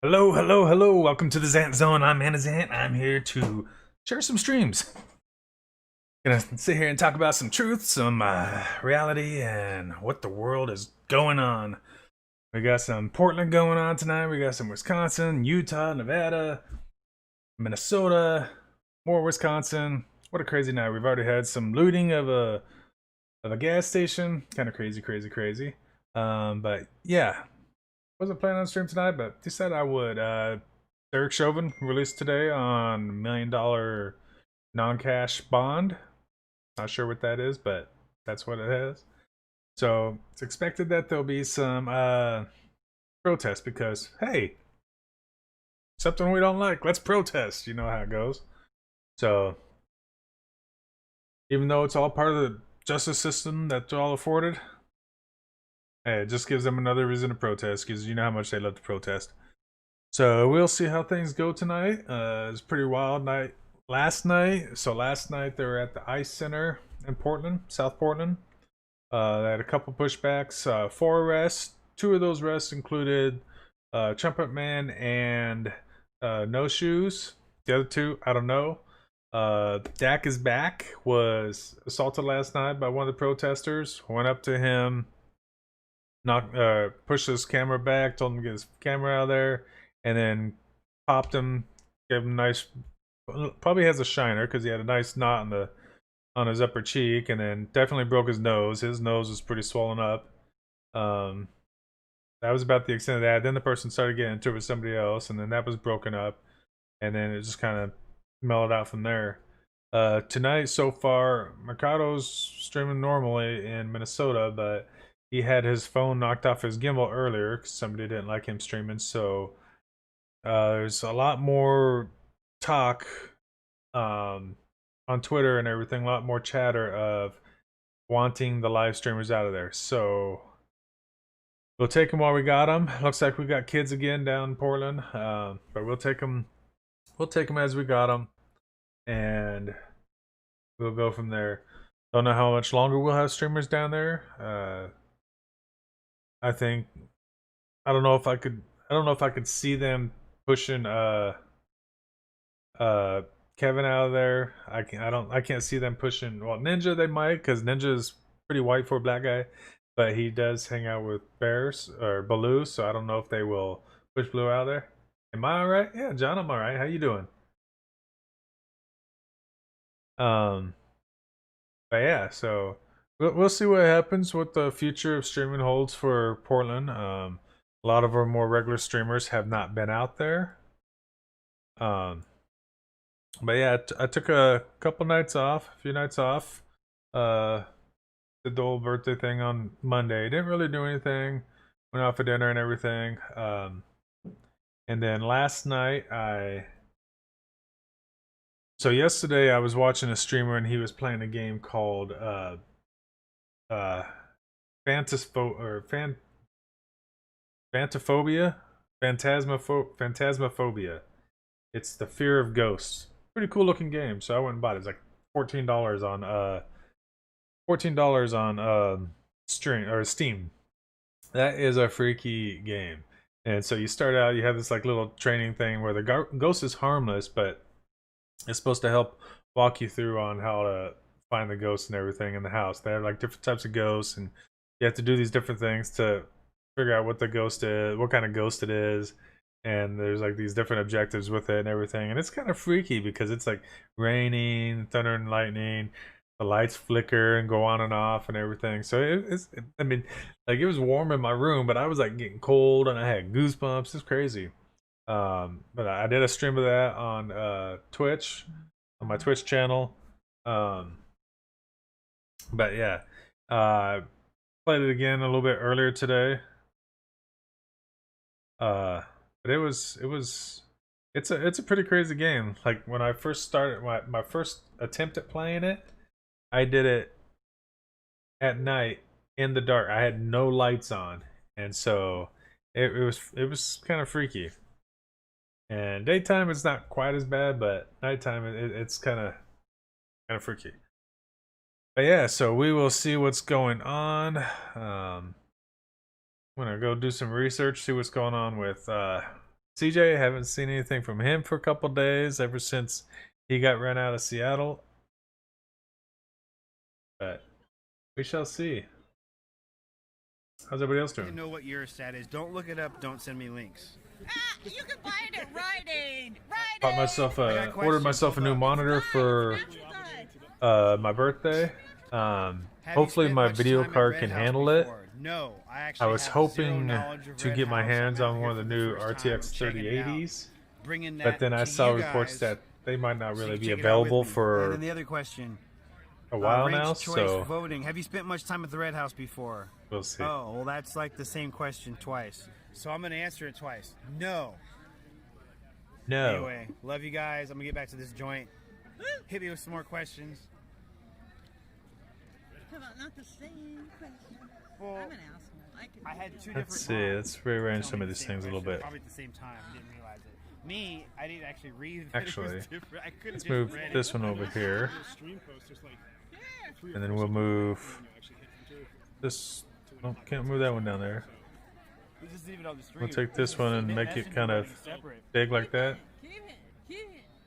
Hello, hello, hello. Welcome to the Zant Zone. I'm Andazant. I'm here to share some streams. Gonna sit here and talk about some truth, some reality, and what the world is going on. We got some Portland going on tonight. We got some Wisconsin, Utah, Nevada, Minnesota, more Wisconsin. What a crazy night. We've already had some looting of a gas station. Kind of crazy, crazy, crazy. But yeah, wasn't planning on stream tonight, but decided I would. Derek Chauvin released today on $1 million non-cash bond. Not sure what that is, but that's what it is. So it's expected that there'll be some protest because, hey, something we don't like, let's protest. You know how it goes. So even though it's all part of the justice system that they're all afforded, hey, it just gives them another reason to protest because you know how much they love to protest. So we'll see how things go tonight. It was a pretty wild night last night. So last night they were at the Ice Center in Portland, South Portland. They had a couple pushbacks, 4 arrests. 2 of those arrests included Trumpet Man and No Shoes. The other 2, I don't know. Dak is Back was assaulted last night by one of the protesters. Went up to him, pushed his camera back, told him to get his camera out of there, and then popped him, gave him a nice, probably has a shiner because he had a nice knot on his upper cheek, and then definitely broke his nose. His nose was pretty swollen up. That was about the extent of that. Then the person started getting into it with somebody else, and then that was broken up, and then it just kind of mellowed out from there. Tonight so far, Mercado's streaming normally in Minnesota, but he had his phone knocked off his gimbal earlier because somebody didn't like him streaming. So there's a lot more talk on Twitter and everything, a lot more chatter of wanting the live streamers out of there. So we'll take them while we got them. Looks like we got kids again down in Portland, but we'll take them. We'll take them as we got them, and we'll go from there. Don't know how much longer we'll have streamers down there. I think I don't know if I could. I don't know if I could see them pushing Kevin out of there. I can't see them pushing. Well, Ninja they might, because Ninja is pretty white for a black guy, but he does hang out with Bears or Baloo, so I don't know if they will push Blue out of there. Am I all right? Yeah, John, I'm all right. How you doing? Um, but yeah, so we'll see what happens, what the future of streaming holds for Portland. A lot of our more regular streamers have not been out there. But yeah, I took a couple nights off, a few nights off. Did the old birthday thing on Monday. Didn't really do anything. Went out for dinner and everything. And then last night so yesterday I was watching a streamer and he was playing a game called Phantophobia, Phantasmophobia. It's the fear of ghosts. Pretty cool looking game, so I went and bought it. It's like $14 on stream or Steam. That is a freaky game. And so you start out, you have this like little training thing where the ghost is harmless, but it's supposed to help walk you through on how to find the ghosts and everything in the house. They have like different types of ghosts, and you have to do these different things to figure out what the ghost is, what kind of ghost it is. And there's like these different objectives with it and everything. And it's kind of freaky because it's like raining, thunder and lightning. The lights flicker and go on and off and everything. So I mean, like it was warm in my room, but I was like getting cold and I had goosebumps. It's crazy. But I did a stream of that on Twitch, on my Twitch channel. But yeah, played it again a little bit earlier today. But it's a pretty crazy game. Like when I first started my first attempt at playing it, I did it at night in the dark. I had no lights on, and so it was kind of freaky. And daytime it's not quite as bad, but nighttime it's kind of freaky. But yeah, so we will see what's going on. I'm gonna go do some research, see what's going on with CJ, haven't seen anything from him for a couple days ever since he got run out of Seattle. But we shall see. How's everybody else doing? You know what Eurostat is. Don't look it up. Don't send me links. You can find it. Rite Aid. Bought myself ordered myself a new monitor for my birthday. Hopefully my video card can handle it. No, I was hoping to get my hands on one of the new RTX 3080s, but then I saw reports that they might not really be available for and then the other question, a while now. Choice So voting. Have you spent much time at the Red House before? We'll see. Oh, well, that's like the same question twice. So I'm going to answer it twice. No. No. Anyway, love you guys. I'm going to get back to this joint. Hit me with some more questions. Come on, not the same question. Well, I'm an asshole. I had two different. Let's see. Let's rearrange some of these things a little bit. Probably at the same time. I didn't realize it. Me, I didn't actually read. Actually, I let's move this one over here, and then we'll move this. Oh, can't move that one down there. We'll take this one and make it kind of big like that.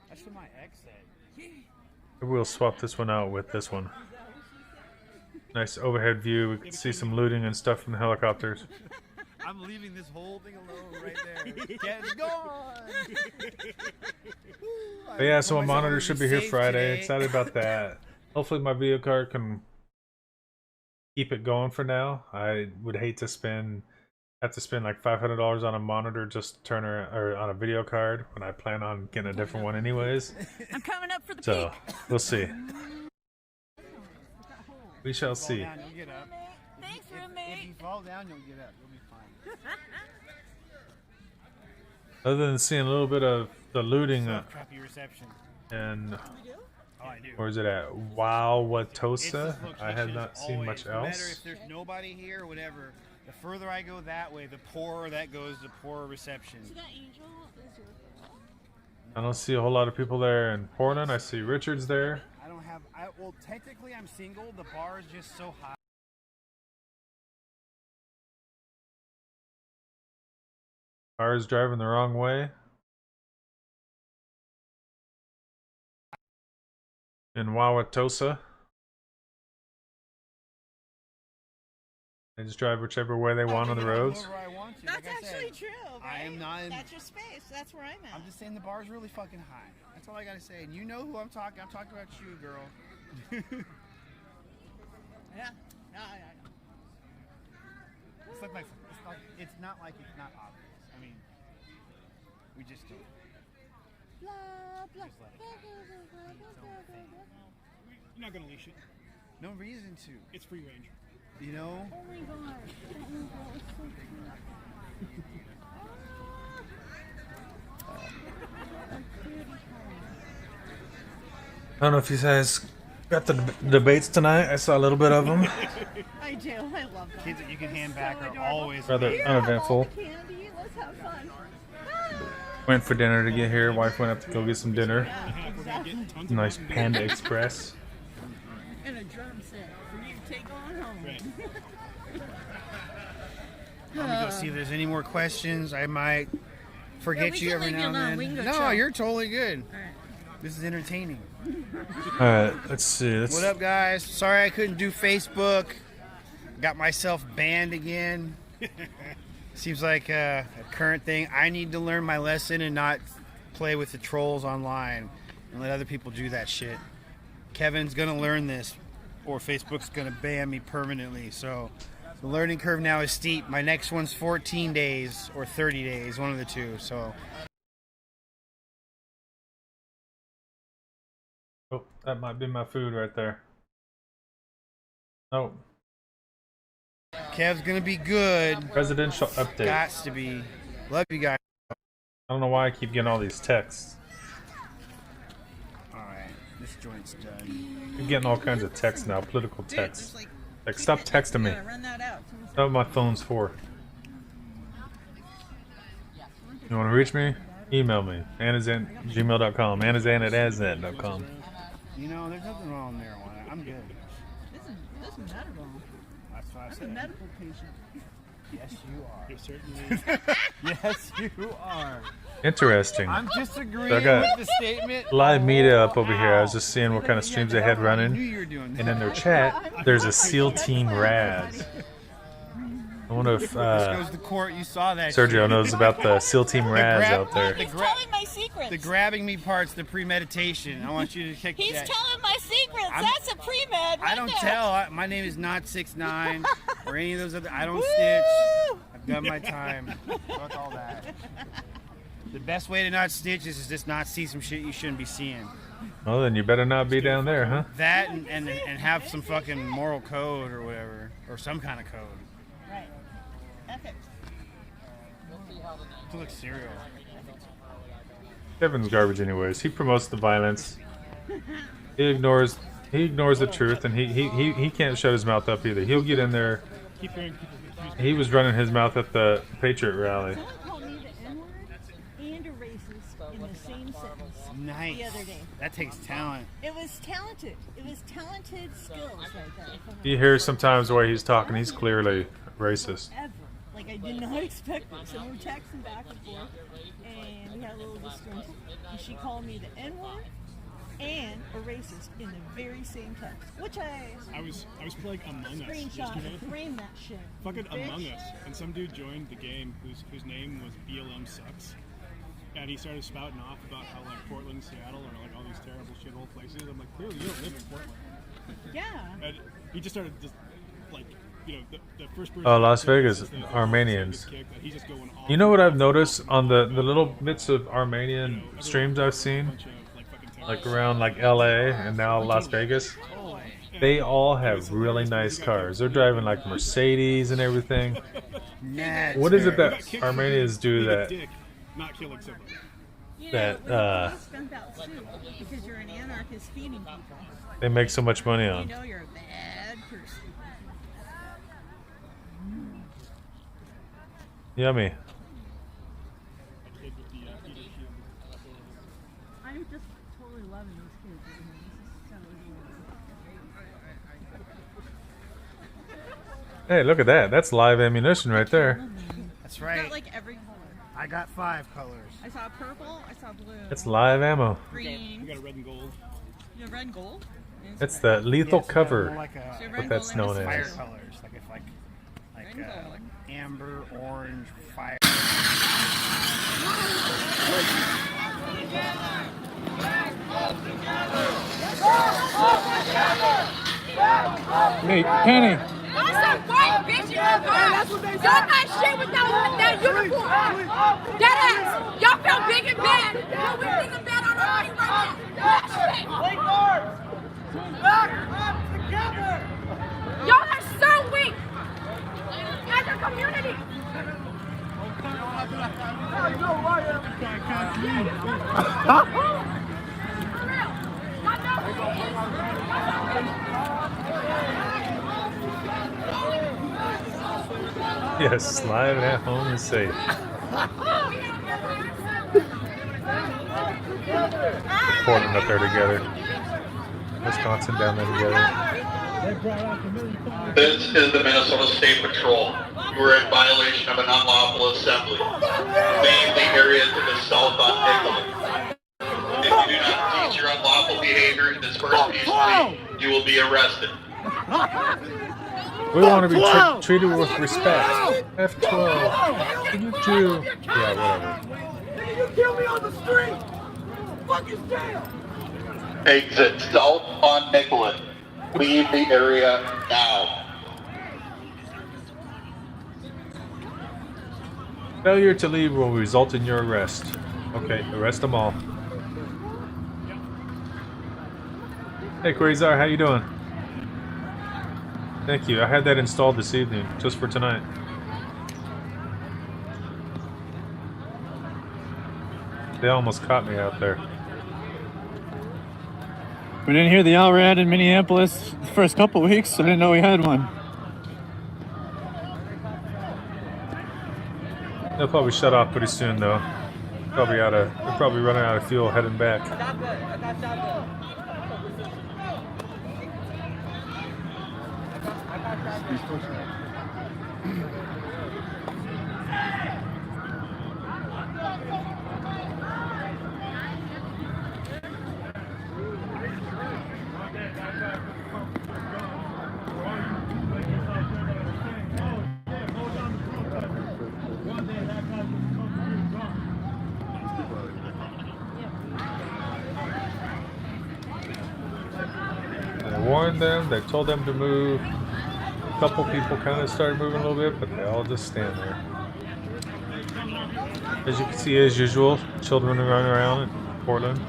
That's what my ex said. We'll swap this one out with this one. Nice overhead view. We can see some looting and stuff from the helicopters. I'm leaving this whole thing alone right there. Get it gone. But yeah, so my monitor should be here Friday. Excited about that. Hopefully my video card can keep it going for now. I would hate to have to spend like $500 on a monitor just to turn or on a video card when I plan on getting a different one anyways. I'm coming up for the So peak. we'll see. We shall see. Thanks, roommate. If you fall down, you'll get up. You'll be fine. Other than seeing a little bit of the looting Crappy reception. and Oh, I do. where is it at? Wauwatosa? I have not seen much No matter else. if there's nobody here or whatever, the further I go that way, the poorer that goes, the poorer reception. So that angel is your girl? I don't see a whole lot of people there in Portland. I see Richard's there. I don't have. Well, technically, I'm single. The bar is just so high. Cars driving the wrong way. In Wauwatosa. They just drive whichever way they want on the roads. That's actually true. Right? I am not. That's your space. That's where I'm at. I'm just saying the bar's really fucking high. That's all I gotta say. And you know who I'm talking. I'm talking about you, girl. Yeah. It's not like it's not obvious. I mean, we just don't. Blah, blah, Just let it blah, You're not gonna leash it. No reason to. It's free range. You know. Oh my god. That angel is so cute. I don't know if you guys got the debates tonight. I saw a little bit of them. I do. I love that. Kids that you can They're hand so back are adorable. always Rather Here, have all uneventful. the candy. Let's have fun. Went for dinner to get here. Wife went up to go get some dinner. Yeah, exactly. Nice Panda Express. And a drum set for you to take on home. Right. I'm gonna go see if there's any more questions. I might forget we you can every leave now you and alone. then. We can go No, chill. you're totally good. All right. This is entertaining. Alright, let's see. What up, guys? Sorry I couldn't do Facebook. Got myself banned again. Seems like a current thing. I need to learn my lesson and not play with the trolls online and let other people do that shit. Kevin's gonna learn this, or Facebook's gonna ban me permanently. So the learning curve now is steep. My next one's 14 days or 30 days, one of the two. So Oh, that might be my food right there. Oh, Kev's gonna be good. presidential update. Gots to be. Love you guys. I don't know why I keep getting all these texts. All right, this joint's done. I'm getting all kinds of texts now, political texts. Like, stop texting me. Run that out. That's what my phone's for. You want to reach me? Email me. Andazant@gmail.com. Andazant@azant.com. You know, there's nothing wrong with marijuana. I'm good. This is medical. That's what I I'm a said. medical patient. Yes, you are. You're certainly. Yes, you are. Interesting. I'm disagreeing So I got with the statement. live media up over here. I was just seeing what kind of streams they had I running. knew you were doing that. And in their chat, there's a SEAL Team Raz. I wonder if This goes to court. You saw that. Sergio shit. knows about the SEAL Team Raz grab- out there. He's telling my secrets. The grabbing me part's the premeditation. I want you to kick He's that. telling my secrets. I'm- That's a pre-med right I don't there. tell. My name is not 6ix9ine or any of those other. I don't snitch. I've done my time. Fuck all that. The best way to not snitch is just not see some shit you shouldn't be seeing. Well, then you better not be down there, huh? That and have some fucking moral code or whatever, or some kind of code. Right. Ethics. To look cereal. Kevin's garbage anyways. He promotes the violence. He ignores the truth, and he can't shut his mouth up either. He'll get in there. Keep hearing people confuse me. He was running his mouth at the Patriot rally. Someone called me the N-word and a racist in the same sentence Nice. the other day. That takes talent. It was talented. It was talented skills right there. You hear sometimes the way he's talking, he's clearly racist. Ever. Like, I did not expect this. And we were texting back and forth, and we had a little discussion. And she called me the N-word and a racist in the very same text, which I I was playing Among Us screenshot yesterday. and framed that shit. Fucking Bitch. Among Us, and some dude joined the game whose name was BLM sucks, and he started spouting off about how like Portland, and Seattle are like all these terrible shithole places. I'm like, clearly you don't live in Portland. Yeah. And he just started just like, you know, the first person. Oh, Las that said Vegas, this is the Armenians. kick, that he's just going off You know what on I've noticed on the little bits of Armenian everyone- streams I've seen, bunch of, like, fucking like terrorists. around like LA and now Las Vegas? They all have really nice cars. They're driving like Mercedes and everything. Nah, What is it Got that kicked Armenians do with a that? dick, not killing somebody. You That, know, when you spent out too, because you're an anarchist feeding people. They make so much money You on? know you're a bad person. Yummy. Kid with the Peter Shield. I'm just totally loving these kids. This is so adorable. Hey, look at that. That's live ammunition right there. That's Got right. like every color. I got 5 colors. I saw purple. I saw blue. It's live ammo. We green. got a red and gold. You have red and gold. It's the lethal Yes, more cover. like So a red what and that's gold and known fire as. colors, like if like Red and gold. like amber, orange, fire. Hey, Penny. Y'all some white bitches. Y'all not shit without that uniform. That ass. Y'all feel big and bad. Yo, we big and bad on our feet right now. Y'all are so weak. As a community. For real. Y'all know who he is. Yes, live at home and safe. Portland up there together. Wisconsin down there together. This is the Minnesota State Patrol. You are in violation of an unlawful assembly. Leave the area to the south on Nicollet. If you do not cease your unlawful behavior and disperse peacefully, you will be arrested. We want to be treated with respect. F12. Can you do? Yeah, whatever. You kill me on the street! Fucking jail! Exit south on Nicollet. Leave the area now. Failure to leave will result in your arrest. Okay, arrest them all. Hey, Quasar, how you doing? Thank you. I had that installed this evening, just for tonight. They almost caught me out there. We didn't hear the LRAD in Minneapolis the first couple weeks, so I didn't know we had one. They'll probably shut off pretty soon, though. They're probably running out of fuel heading back. They warned them, they told them to move. A couple people kind of started moving a little bit, but they all just stand there. As you can see, as usual, children are running around in Portland.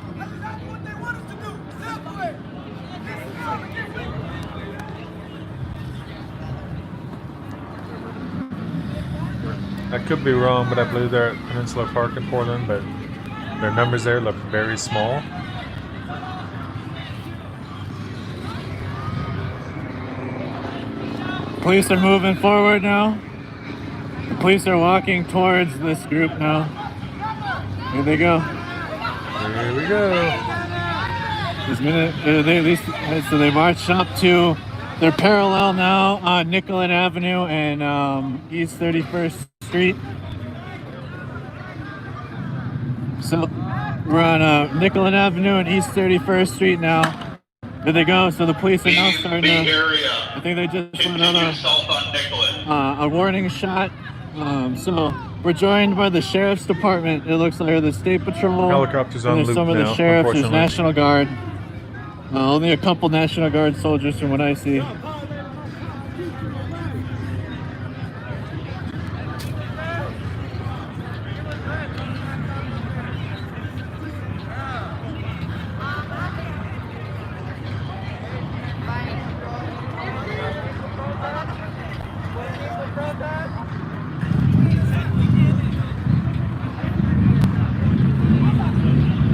I could be wrong, but I believe they're at Peninsula Park in Portland, but their numbers there look very small. Police are moving forward now. The police are walking towards this group now. Here they go. Here we go. So they marched up to, they're parallel now on Nicollet Avenue and East 31st Street. So we're on Nicollet Avenue and East 31st Street now. There they go. So the police are now starting to, I think they just put another a warning shot. So we're joined by the sheriff's department. It looks like the state patrol. Helicopters on there's loop some of now, the sheriff. There's unfortunately. National Guard. Only a couple National Guard soldiers from what I see.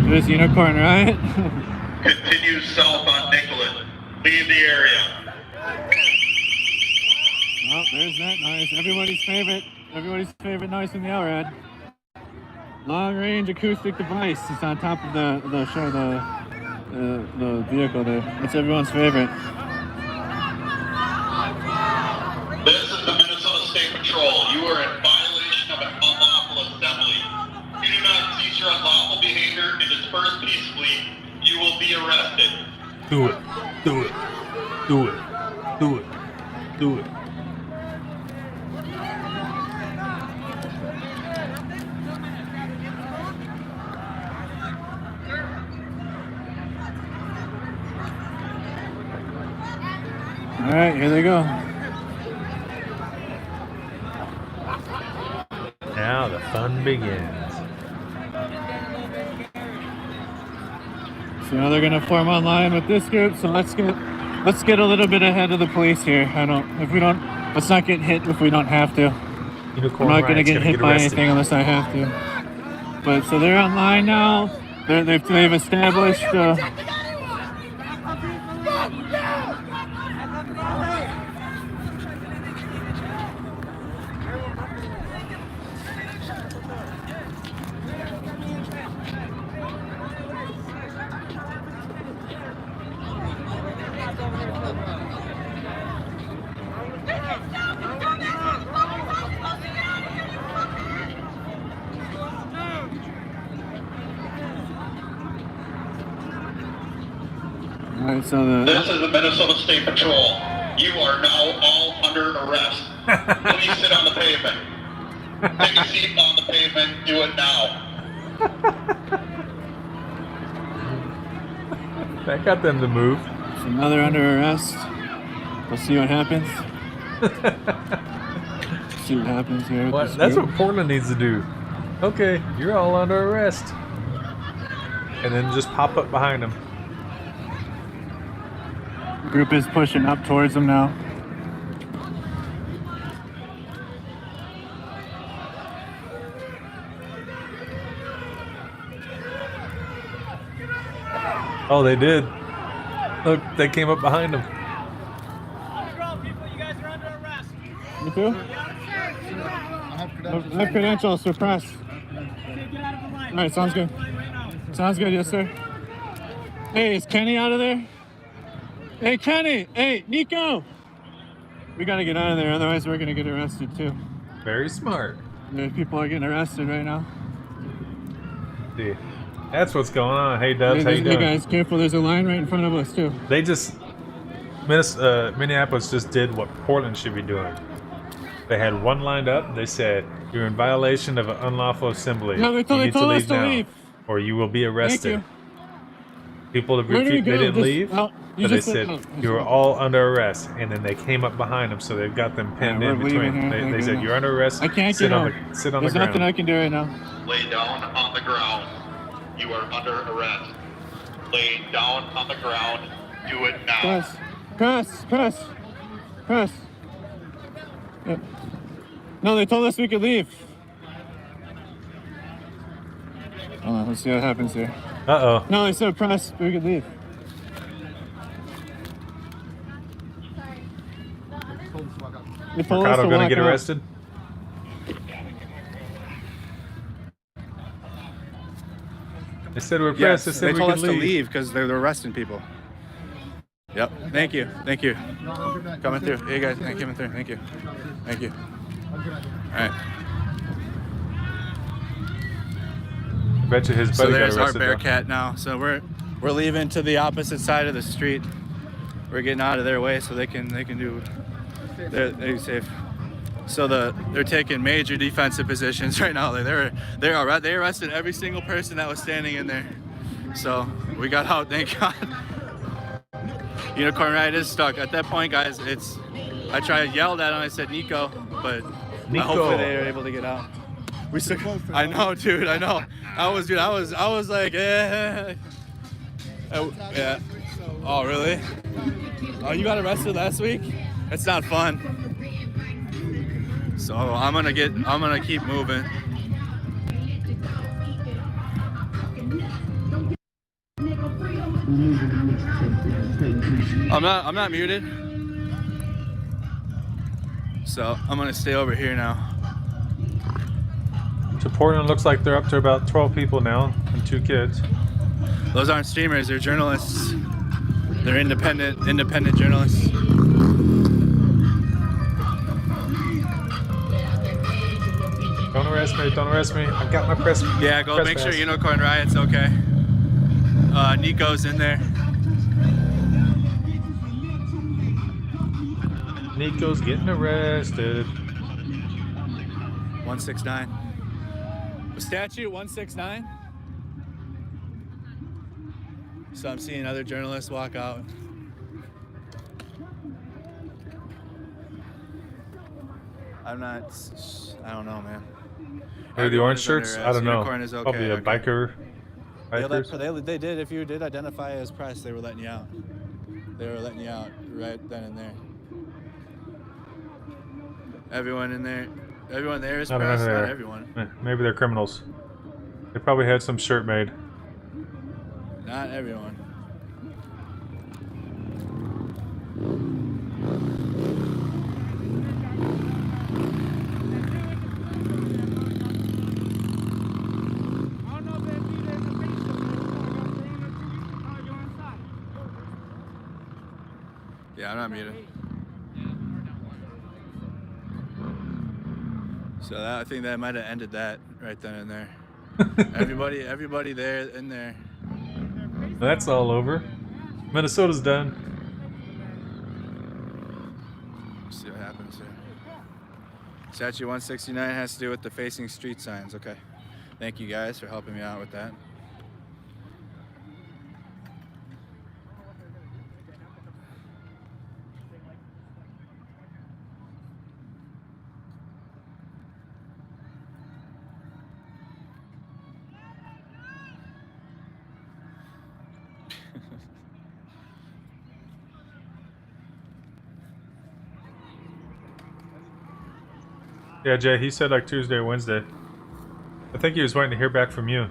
There's Unicorn, right? Continue south on Nicollet. Leave the area. Oh, there's that noise. Everybody's favorite noise from the LRAD. Long range acoustic device. It's on top of the vehicle there. That's everyone's favorite. This is the Minnesota State Patrol. You are in violation of an unlawful assembly. If you do not cease your unlawful behavior and disperse peacefully, you will be arrested. Do it. Do it. Do it. Do it. Do it. All right, here they go. Now the fun begins. So now they're gonna form online with this group. So let's get a little bit ahead of the police here. Let's not get hit if we don't have to. Unicorn I'm not gonna Riot's get hit by arrested. anything unless I have to. But so they're online now. They've established. All right, so This is the Minnesota State Patrol. You are now all under arrest. Please sit on the pavement. Take a seat on the pavement. Do it now. That got them to move. so now they're under arrest. We'll see what happens. See what happens here. With this That's group. what Portland needs to do. Okay, you're all under arrest. And then just pop up behind them. Group is pushing up towards them now. Oh, they did. Look, they came up behind them. You too? My credentials suppressed. All right, sounds good. Sounds good, yes, sir. Hey, is Kenny out of there? Hey, Kenny! Hey, Nico! We gotta get out of there, otherwise we're gonna get arrested too. Very smart. People are getting arrested right now. See, that's what's going on. Hey, Dubs, how you Hey doing? guys, careful, there's a line right in front of us too. They just... Minneapolis just did what Portland should be doing. They had one lined up. They said, you're in violation of an unlawful assembly. No, they told us to leave. Or you will be arrested. People have Where do we refused. They go? didn't leave. Oh, But they said you were all under arrest, and then they came up behind them, so they've got them pinned in between. They said you're under arrest. I can't sit get on out. sit on There's the ground. nothing I can do right now. Lay down on the ground. You are under arrest. Lay down on the ground. Do it now. Press. Yep. No, they told us we could leave. Hold on, let's see what happens here. Uh-oh. No, they said press, we could leave. They told us Mercado to gonna walk get out. arrested? They said we're pressed. They said they we told could us leave. to leave because they're arresting people. Yep. Thank you. Coming through. Hey guys, coming through. Thank you. All right. I bet you his buddy So got there's our arrested. though. Bearcat now. So we're leaving to the opposite side of the street. We're getting out of their way so they can do. They're safe. So they're taking major defensive positions right now. They arrested every single person that was standing in there. So we got out, thank God. Unicorn Ride is stuck. At that point, guys, I yelled at him. I said Nico, but hopefully they were able to get out. We still. I know, dude. I know. I was like, yeah. Yeah. Oh, really? Oh, you got arrested last week? That's not fun. So I'm gonna keep moving. I'm not muted. So I'm gonna stay over here now. So Portland looks like they're up to about 12 people now and 2 kids. Those aren't streamers, they're journalists. They're independent journalists. Don't arrest me. I've got my press. Yeah, go press make sure pass. Unicorn Riot's okay. Nico's in there. Nico's getting arrested. 169. Statute 169. So I'm seeing other journalists walk out. I don't know, man. Maybe the orange Everyone's under shirts? I arrest. don't know. Unicorn is okay, Probably a okay. bikers. They did. If you did identify as press, they were letting you out. They were letting you out right then and there. Everyone there is I don't know press, who they not are. everyone. Maybe they're criminals. They probably had some shirt made. Not everyone. Yeah, I'm not muted. So I think that might have ended that right then and there. everybody there in there. That's all over. Minnesota's done. Let's see what happens here. Statute 169 has to do with the facing street signs. Okay. Thank you guys for helping me out with that. Yeah, Jay, he said like Tuesday or Wednesday. I think he was waiting to hear back from you.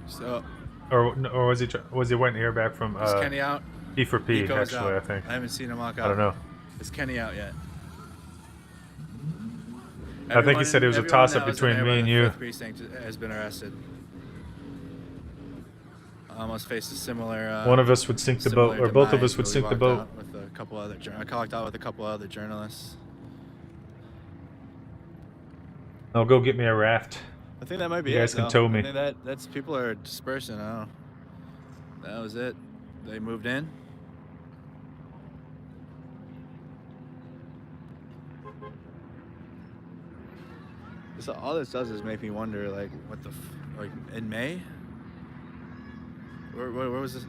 So, Or was he waiting to hear back from is Kenny out? P for P, Nico's actually, out. I think. I haven't seen him walk out. I don't know. Is Kenny out yet? I think he said it was a Everyone toss-up that was between in there me by and the you. 5th precinct has been arrested. I almost faced a similar. One of us would sink the boat, similar or both of demise us would where we sink the walked boat. out with a couple other. I clocked out with a couple other journalists. I'll go get me a raft. I think that might be it. You guys can tow me. I think that's people are dispersing. I don't know. That was it. They moved in. So all this does is make me wonder, like, what the, like, in May? Where was this?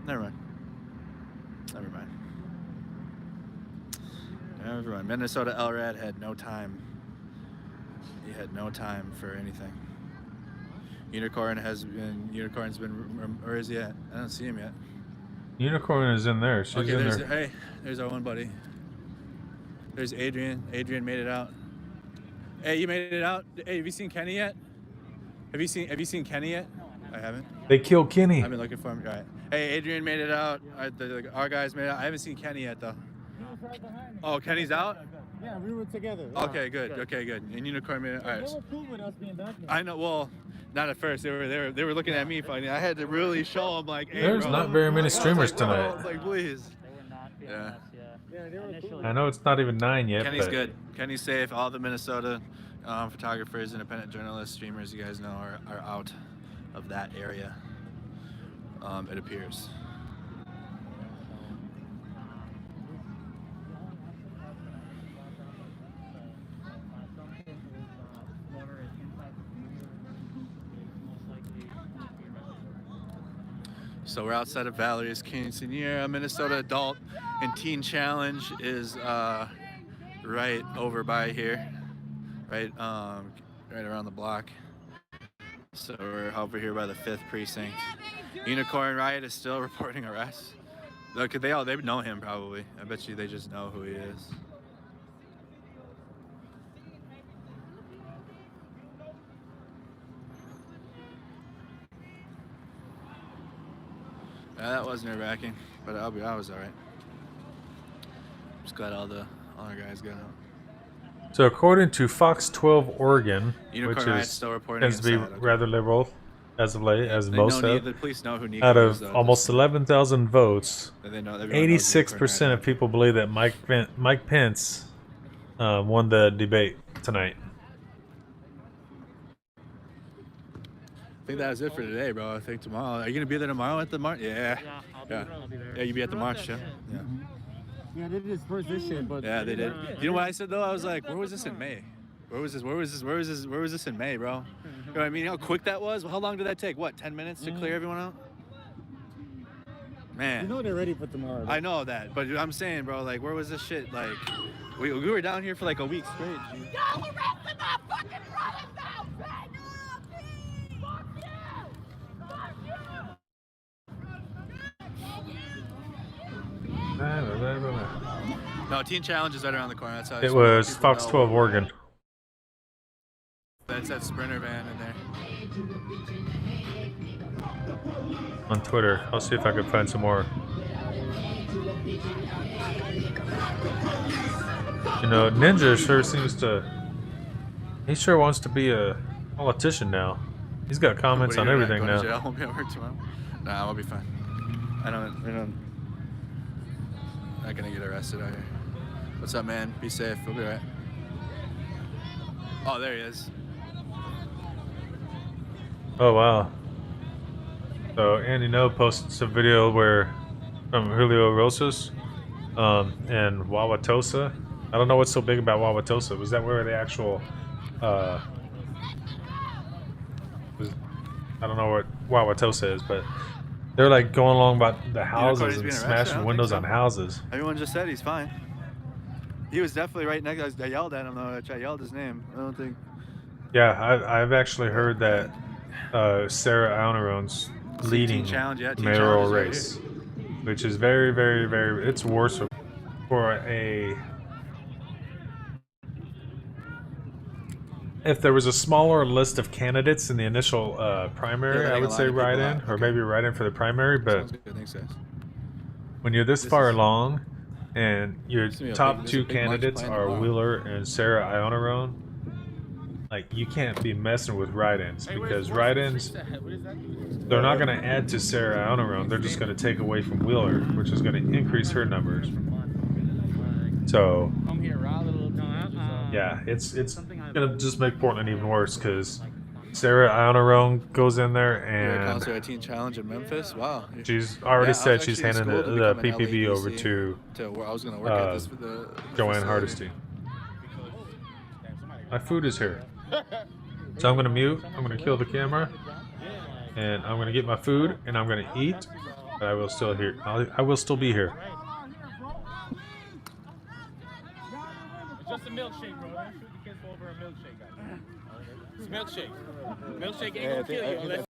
Never mind. Minnesota LRAD had no time. He had no time for anything. Unicorn's been, where is he at? I don't see him yet. Unicorn is in there. She's in there. Hey, there's our one buddy. There's Adrian. Adrian made it out. Hey, you made it out? Hey, have you seen Kenny yet? Have you seen Kenny yet? I haven't. They killed Kenny. I've been looking for him. All right. Hey, Adrian made it out. Our guys made it out. I haven't seen Kenny yet though. Oh, Kenny's out? Yeah, we were together. Okay, good. Okay, good. And Unicorn made it. All right. They were cool with us being back there. I know. Well, not at first. They were looking at me funny. I had to really show them like, hey, there's bro. not very many streamers I tonight. was like, please. Yeah. Yeah, they were cool. I know it's not even 9 yet. Kenny's but good. Kenny's safe. All the Minnesota photographers, independent journalists, streamers, you guys know, are out of that area. It appears. So we're outside of Valerie's Quinceañera. Minnesota Adult and Teen Challenge is right over by here, right around the block. So we're over here by the 5th precinct. Unicorn Riot is still reporting arrests. Look, they know him probably. I bet you they just know who he is. Yeah, that was nerve-wracking, but I was all right. Just glad all our guys got out. So according to Fox 12 Oregon, Unicorn which Riot's is still reporting tends to be inside, okay. rather liberal as of late, as most have, the police know who Nico out is, of though. almost 11,000 votes, They know, everyone knows 86% Unicorn of people believe that Mike Pence won the debate tonight. I think that was it for today, bro. I think tomorrow. Are you gonna be there tomorrow at the march? Yeah. I'll be there. Yeah, you be at the march, yeah. Yeah. Yeah, they did this first this shit, but Yeah, they did. You know what I said though? I was like, where was this in May? Where was this in May, bro? You know what I mean? How quick that was? How long did that take? What, 10 minutes to clear everyone out? Man. you know they're ready for tomorrow. I know that, but I'm saying, bro, like, where was this shit? Like, we were down here for like a week straight. G. Y'all arrested my fucking brothers now! Fuck yeah! Fuck yeah! No, Teen Challenge is right around the corner. That's how It was people Fox know. 12 Oregon. That's that Sprinter van in there. On Twitter. I'll see if I can find some more. You know, Ninja sure seems to... He sure wants to be a politician now. He's got comments on everything now. now. I won't be at work tomorrow. Nah, I'll be fine. I don't. Not gonna get arrested out here. What's up, man? Be safe. We'll be right. Oh, there he is. Oh, wow. So, Andy No posted a video where from Julio Rosas and Wauwatosa. I don't know what's so big about Wauwatosa. Was that where the actual... I don't know what Wauwatosa is, but they're like going along about the houses and smashing windows on houses. Everyone just said he's fine. He was definitely right next. I yelled at him though. I yelled his name. I don't think. Yeah, I've actually heard that Sarah Alneron's leading mayoral race, which is very, very, very. It's worse for a. If there was a smaller list of candidates in the initial primary, I would say write-in, or maybe write-in for the primary, but when you're this far along, and your top two candidates are Wheeler and Sarah Ioneron, like you can't be messing with write-ins because write-ins they're not going to add to Sarah Alneron. They're just going to take away from Wheeler, which is going to increase her numbers. So yeah, it's going to just make Portland even worse because Sarah Alneron goes in there and concert at Teen Challenge in Memphis. Wow. She's already said she's actually in handing school to the become an PPV over LAPC to where I was going to work at this for the Joanne facility. Hardesty. My food is here. So I'm going to mute. I'm going to kill the camera. And I'm going to get my food and I'm going to eat. But I will still here. I will still be here. It's just a milkshake, bro. Don't shoot the kids over a milkshake, guys. It's milkshake. Milkshake ain't gonna kill you unless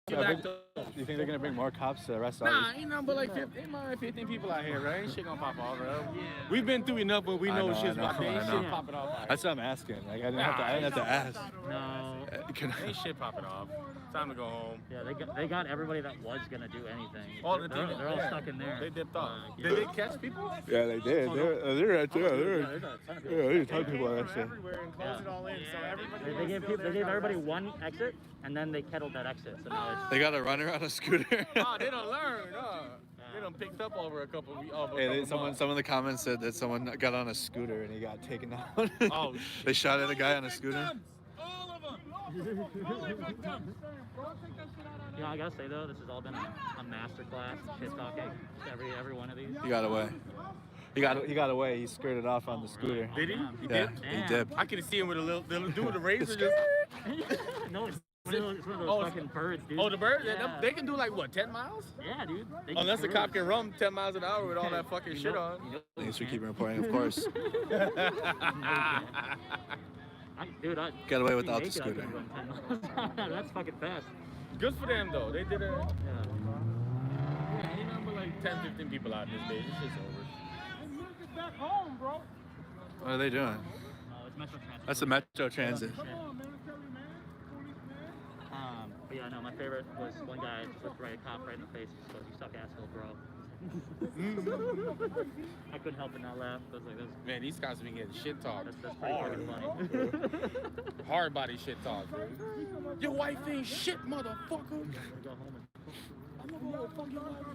you back to. Do you think they're going to bring more cops to arrest us? Nah, ain't nothing but like 15 people out here, right? Ain't shit gonna pop off, bro. We've been through enough, but we know shit's about to ain't shit popping off. That's what I'm asking. Like, I didn't have to ask. No. Ain't shit popping off. Time to go home. Yeah, they got everybody that was gonna do anything. All the they're all yeah. stuck in there. They dipped off. Did they catch people? Yeah, they did. They're right there. There's a ton of people on that shit. Everywhere and closed it all in, so everybody. They gave everybody one exit, and then they kettled that exit. So now it's. They got a runner on a scooter. Oh, they don't learn. They done picked up over a couple. Some of the comments said that someone got on a scooter and he got taken out. Oh, they shot at a guy on a scooter. You know, I gotta say though, this has all been a masterclass shit talking. Every one of these. He got away. He got away. He skirted off on the scooter. Did he? He Yeah, did? he dipped. I could see him with a little dude with a razor. Just... No, it's one of those fucking birds, dude. Oh, the birds? Yeah. They can do like what, 10 miles? Yeah, dude. Unless the cop can run 10 miles an hour with all that fucking shit on. Thanks for keeping reporting, of course. Got away without the scooter. That's fucking fast. Good for them though. They did a. Yeah, ain't nothing but like 10, 15 people out in this bitch. This shit's over. Back home, bro. What are they doing? It's Metro Transit. That's the Metro Transit. But yeah, no, my favorite was one guy just looked right a cop right in the face. Just goes, "You suck, asshole, bro." I couldn't help but not laugh. I was like, man, these guys have been getting shit talked. That's pretty fucking funny. Hard body shit talk, dude. Your wife ain't shit, motherfucker. Go home I'm gonna go fuck your wife,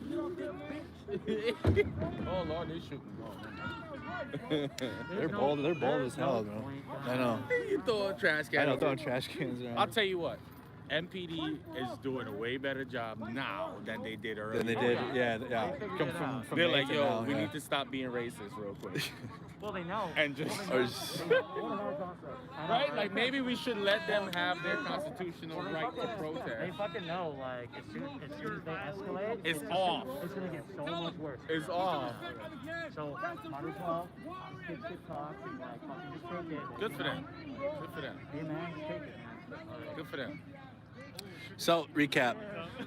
bitch. Oh Lord, they shooting. They're bold as hell, bro. I know. You throwing trash cans. I know, throwing trash cans around. I'll tell you what. MPD is doing a way better job now than they did earlier. Than they did, yeah. Come from They're like, May to yo, now, we yeah. need to stop being racist real quick. Well, they know. And just, right? Like maybe we should let them have their constitutional right to protest. They fucking know, like, as soon as they escalate, it's off. It's gonna get so much worse. It's off. So, might as well get shit talk and like fucking just take it. Good for them. Good for them. Be a man, just take it, man. Good for them. So, recap.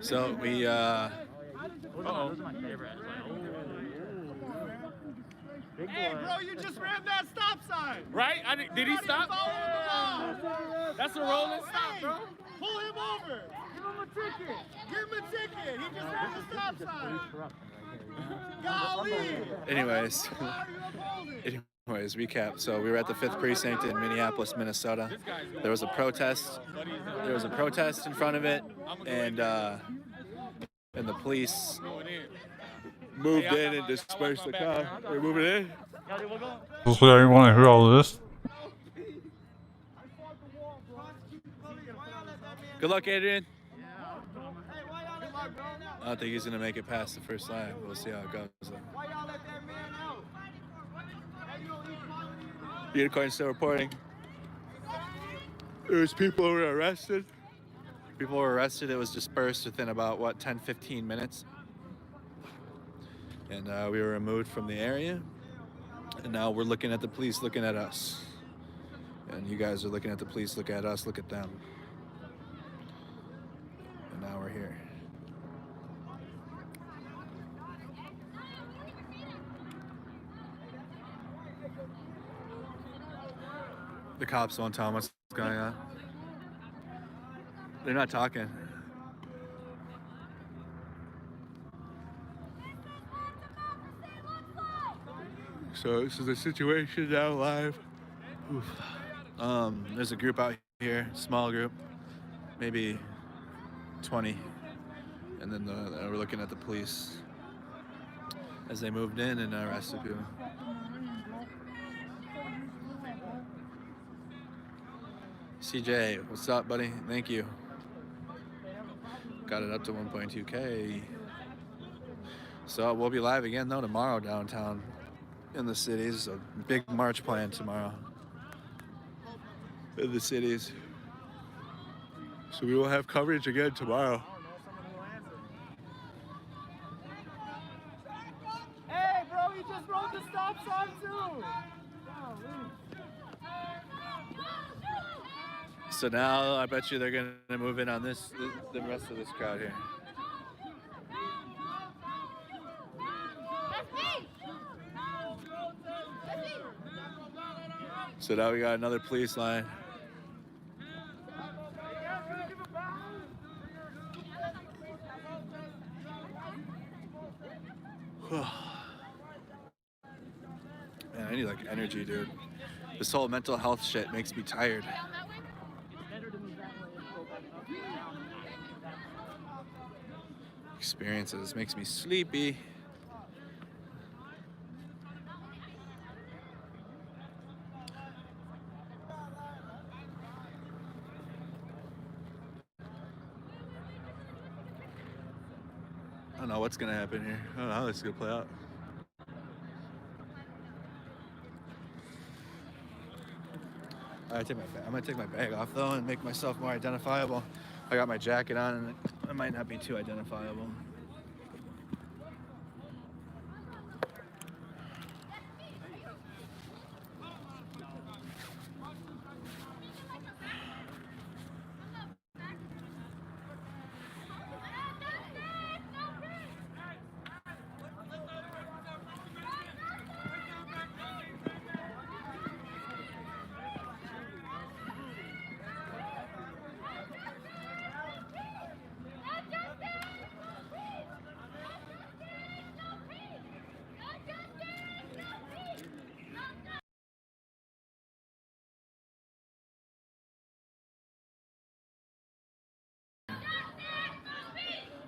So, we, Those are my favorite. Big Hey, boy. bro, you just ran that stop sign. Right? Did he stop? That's a rolling stop, bro. Pull him over. Give him a ticket. Give him a ticket. He just ran the stop sign. Golly. anyways, recap. So, we were at the 5th Precinct in Minneapolis, Minnesota. There was a protest. There was a protest in front of it, and the police moved in and dispersed the crowd. They're moving in. So you want to hear all of this? Good luck, Adrian. I don't think he's gonna make it past the first line. We'll see how it goes. Unicorn still reporting. There's people who were arrested. People were arrested. It was dispersed within about, 10-15 minutes. And we were removed from the area. And now we're looking at the police looking at us. And you guys are looking at the police look at us, look at them. And now we're here. The cops won't tell them what's going on. They're not talking. So this is the situation now live. Oof. There's a group out here, small group, maybe 20. And then we're looking at the police as they moved in and arrested people. CJ, what's up, buddy? Thank you. Got it up to 1.2K. So we'll be live again though tomorrow downtown in the cities. A big march plan tomorrow in the cities. So we will have coverage again tomorrow. Hey, bro, he just rode the stop sign too. So now I bet you they're gonna move in on the rest of this crowd here. So now we got another police line. Man, I need like energy, dude. This whole mental health shit makes me tired. Experiences makes me sleepy. I don't know what's gonna happen here. I don't know how this is gonna play out. I'm gonna take my bag off though and make myself more identifiable. I got my jacket on and I might not be too identifiable.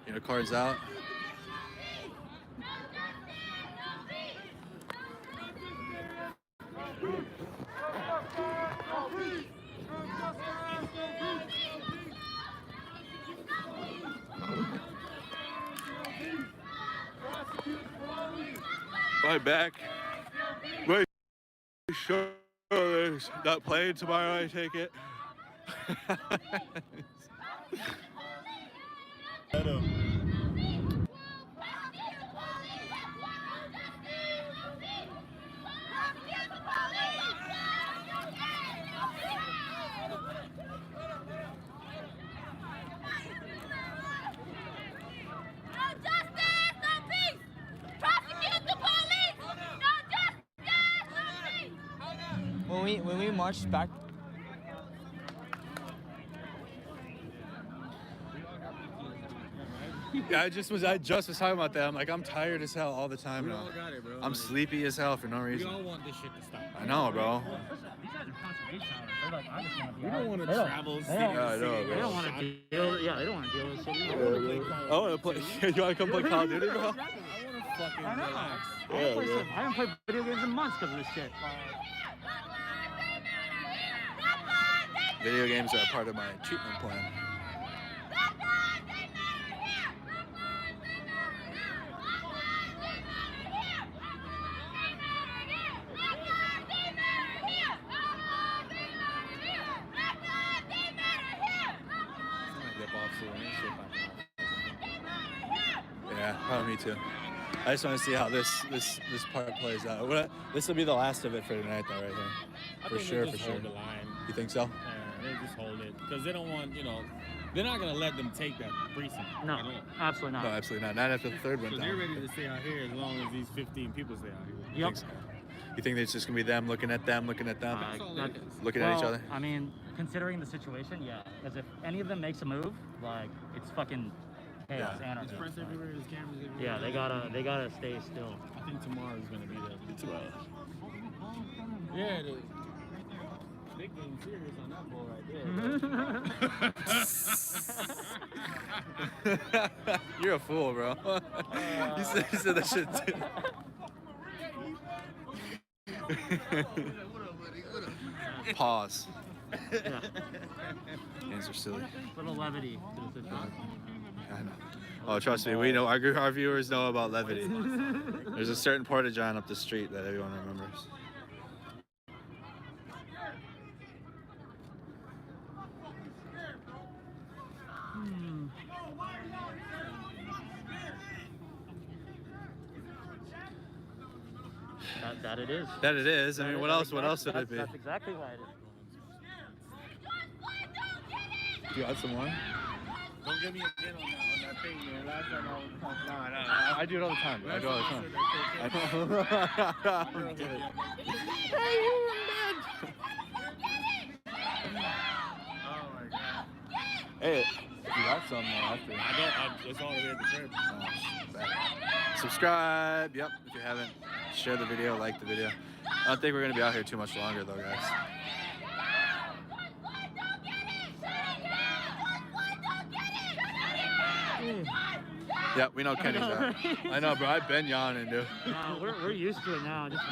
Unicorns out. Right back. Wait, sure there's not playing tomorrow, I take it. When we marched back. Yeah, I just was talking about that. I'm like, I'm tired as hell all the time now. We all got it, bro. I'm sleepy as hell for no We reason. all want this shit to stop. I know, bro. We don't want to travel. Yeah, I know, They don't want to deal. Yeah, they don't want to deal with shit. I want to play. You want to come play Call of Duty, bro? I want to fucking relax. I haven't played video games in months because of this shit. Video games are a part of my treatment plan. Yeah, probably me too. I just want to see how this part plays out. This will be the last of it for tonight, though, right here. For sure. Hold the line. You think so? Yeah, they just hold it because they don't want, they're not gonna let them take that precinct. No, absolutely not. No, absolutely not. Not after the third one. So they're ready to stay out here as long as these 15 people stay out here. You think so? You think it's just gonna be them looking at them, looking at them, looking at each other? I mean, considering the situation, yeah. Because if any of them makes a move, like it's fucking chaos, anarchy. There's press everywhere, there's cameras everywhere. Yeah, they gotta stay still. I think tomorrow's gonna be the 2 hours. Yeah, it is. big game serious on that bull right there. You're a fool, bro. You said that shit too. Pause. Yeah. Hands are silly. Little levity to the situation. I know. Oh, trust me, we know our viewers know about levity. There's a certain porta john up the street that everyone remembers. That it is. That it is. I mean, what else? What else would it be? That's exactly why it is. Do you want some more? Don't get me again on that thing, man. Last time I was I do it all the time. Bro. I do it all the time. I'm kidding. Oh my god. Hey, if you got some, after. I don't. It's all the way at the crib. Subscribe. Yep. If you haven't, share the video, like the video. I don't think we're gonna be out here too much longer, though, guys. Yeah, we know Kenny's out. I know, bro. I've been yawning, dude. No, we're used to it now. Just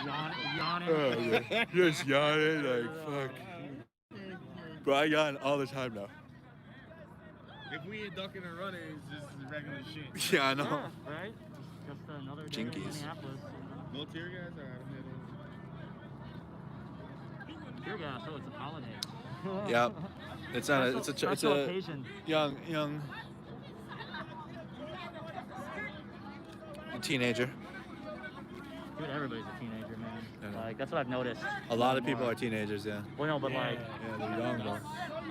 yawning. Yeah. Just yawning, like fuck. Bro, I yawn all the time now. If we ain't ducking and running, it's just regular shit. Yeah, I know. Yeah, right? Just another day in Jinkies. Minneapolis. No tear gas or Tear gas, so it's a holiday. Yep. It's on a. It's a. It's Special a occasion. young teenager. Dude, everybody's a teenager, man. I know. Like, that's what I've noticed. A lot of people are teenagers, yeah. Well, no, but like, Yeah, they're young, bro.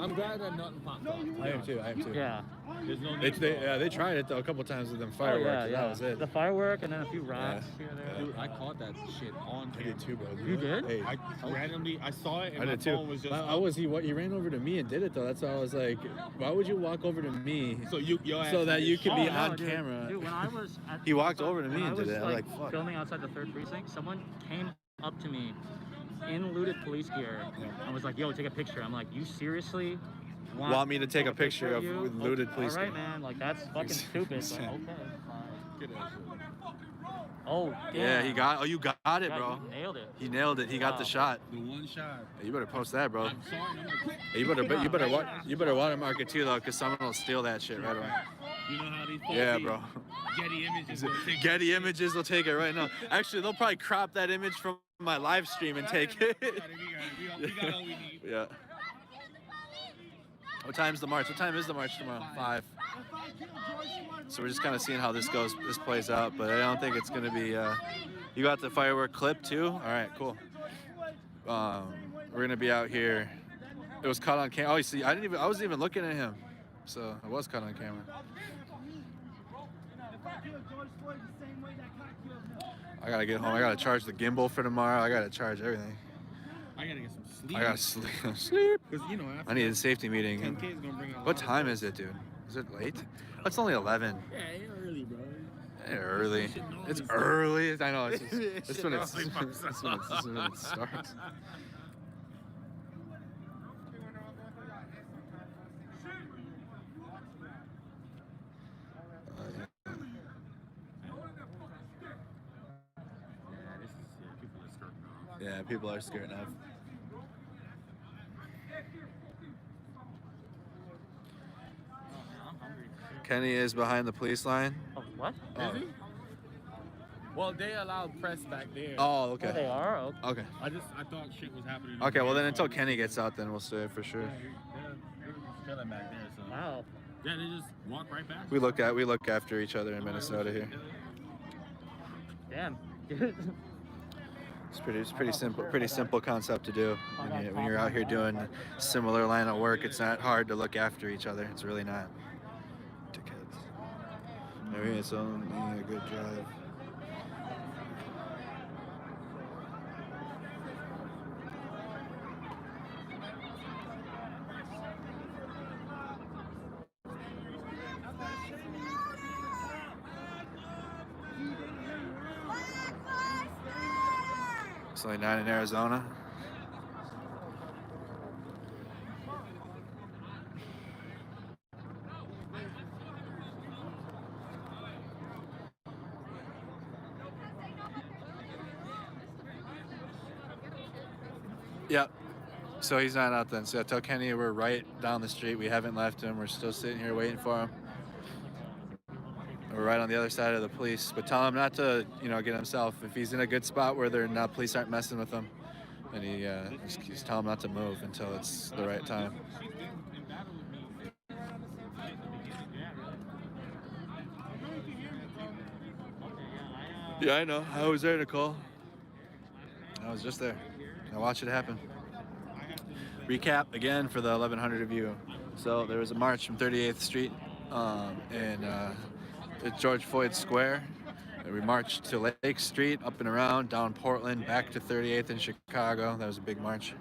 I'm glad that nothing popped off. I am too. yeah. There's no need They tried it though a couple times with them fireworks. Oh, yeah, and yeah. That was it. The firework and then a few rocks here and there. Dude, I caught that shit on I camera. did too, bro. You did? Hey, I randomly, I saw it and I my did too. phone was just He ran over to me and did it though. That's why I was like, why would you walk over to me so your ass so that you could be Oh, no, on dude. camera? Dude, when I was at He walked over to me when and did it. I was like, fuck. filming outside the 3rd precinct, someone came up to me in looted police gear and was like, yo, take a picture. I'm like, you seriously Want me to take a picture of you? with looted police All right, gear? man. Like, that's fucking stupid. But Insane. okay. Get that shit. Oh, damn. Yeah, he got. Oh, you got it, Yeah, bro. you nailed it. He nailed it. He got the Wow. shot. The one shot. You better post that, bro. I'm sorry. I'm like, You better watermark it too, though, because someone will steal that shit right away. you know how these Yeah, bro. Getty images. will take Getty Images will take it right now. Actually, they'll probably crop that image from my live stream and take it. We got all we need. Yeah. What time's the march? What time is the march tomorrow? 5. So we're just kind of seeing how this goes, this plays out, but I don't think it's gonna be. You got the firework clip too? All right, cool. We're gonna be out here. It was caught on camera. Oh, you see, I wasn't even looking at him, so it was caught on camera. I gotta get home. I gotta charge the gimbal for tomorrow. I gotta charge everything. I gotta get some sleep. I gotta sleep. Because, you know, after I need a safety meeting. 10K is gonna bring a lot What of time stress. is it, dude? Is it late? It's only 11. Yeah, it's early, bro. Early. It's early. I know. It's when it starts. Yeah, people are scared now. Kenny is behind the police line. Oh, what? Oh. Is he? Well, they allowed press back there. Oh, okay. Oh, they are? Okay. Okay. I thought shit was happening. Okay, well then until Kenny gets out, then we'll stay for sure. They're chilling back there, so. Wow. Yeah, they just walk right back. We look after each other in Minnesota here. Damn. It's pretty simple concept to do. When you're out here doing similar line of work, it's not hard to look after each other. It's really not. Dickheads. Maybe it's only a good drive. It's only 9 in Arizona. So he's not out then. So tell Kenny we're right down the street. We haven't left him. We're still sitting here waiting for him. We're right on the other side of the police. But tell him not to, you know, get himself. If he's in a good spot where they're not, police aren't messing with him, and just tell him not to move until it's the right time. Yeah, I know. I was there, Nicole. I was just there. I watched it happen. Recap again for the 1,100 of you. So there was a march from 38th Street at George Floyd Square. We marched to Lake Street, up and around, down Portland, back to 38th in Chicago. That was a big march.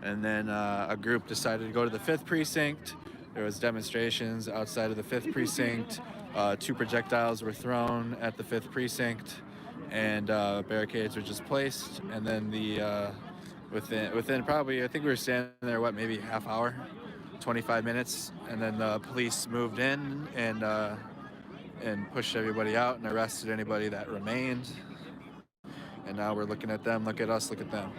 And then a group decided to go to the 5th Precinct. There was demonstrations outside of the 5th Precinct. 2 projectiles were thrown at the 5th Precinct, and barricades were just placed. And then within probably, I think we were standing there, maybe half hour, 25 minutes, and then the police moved in and pushed everybody out and arrested anybody that remained. And now we're looking at them, look at us, look at them.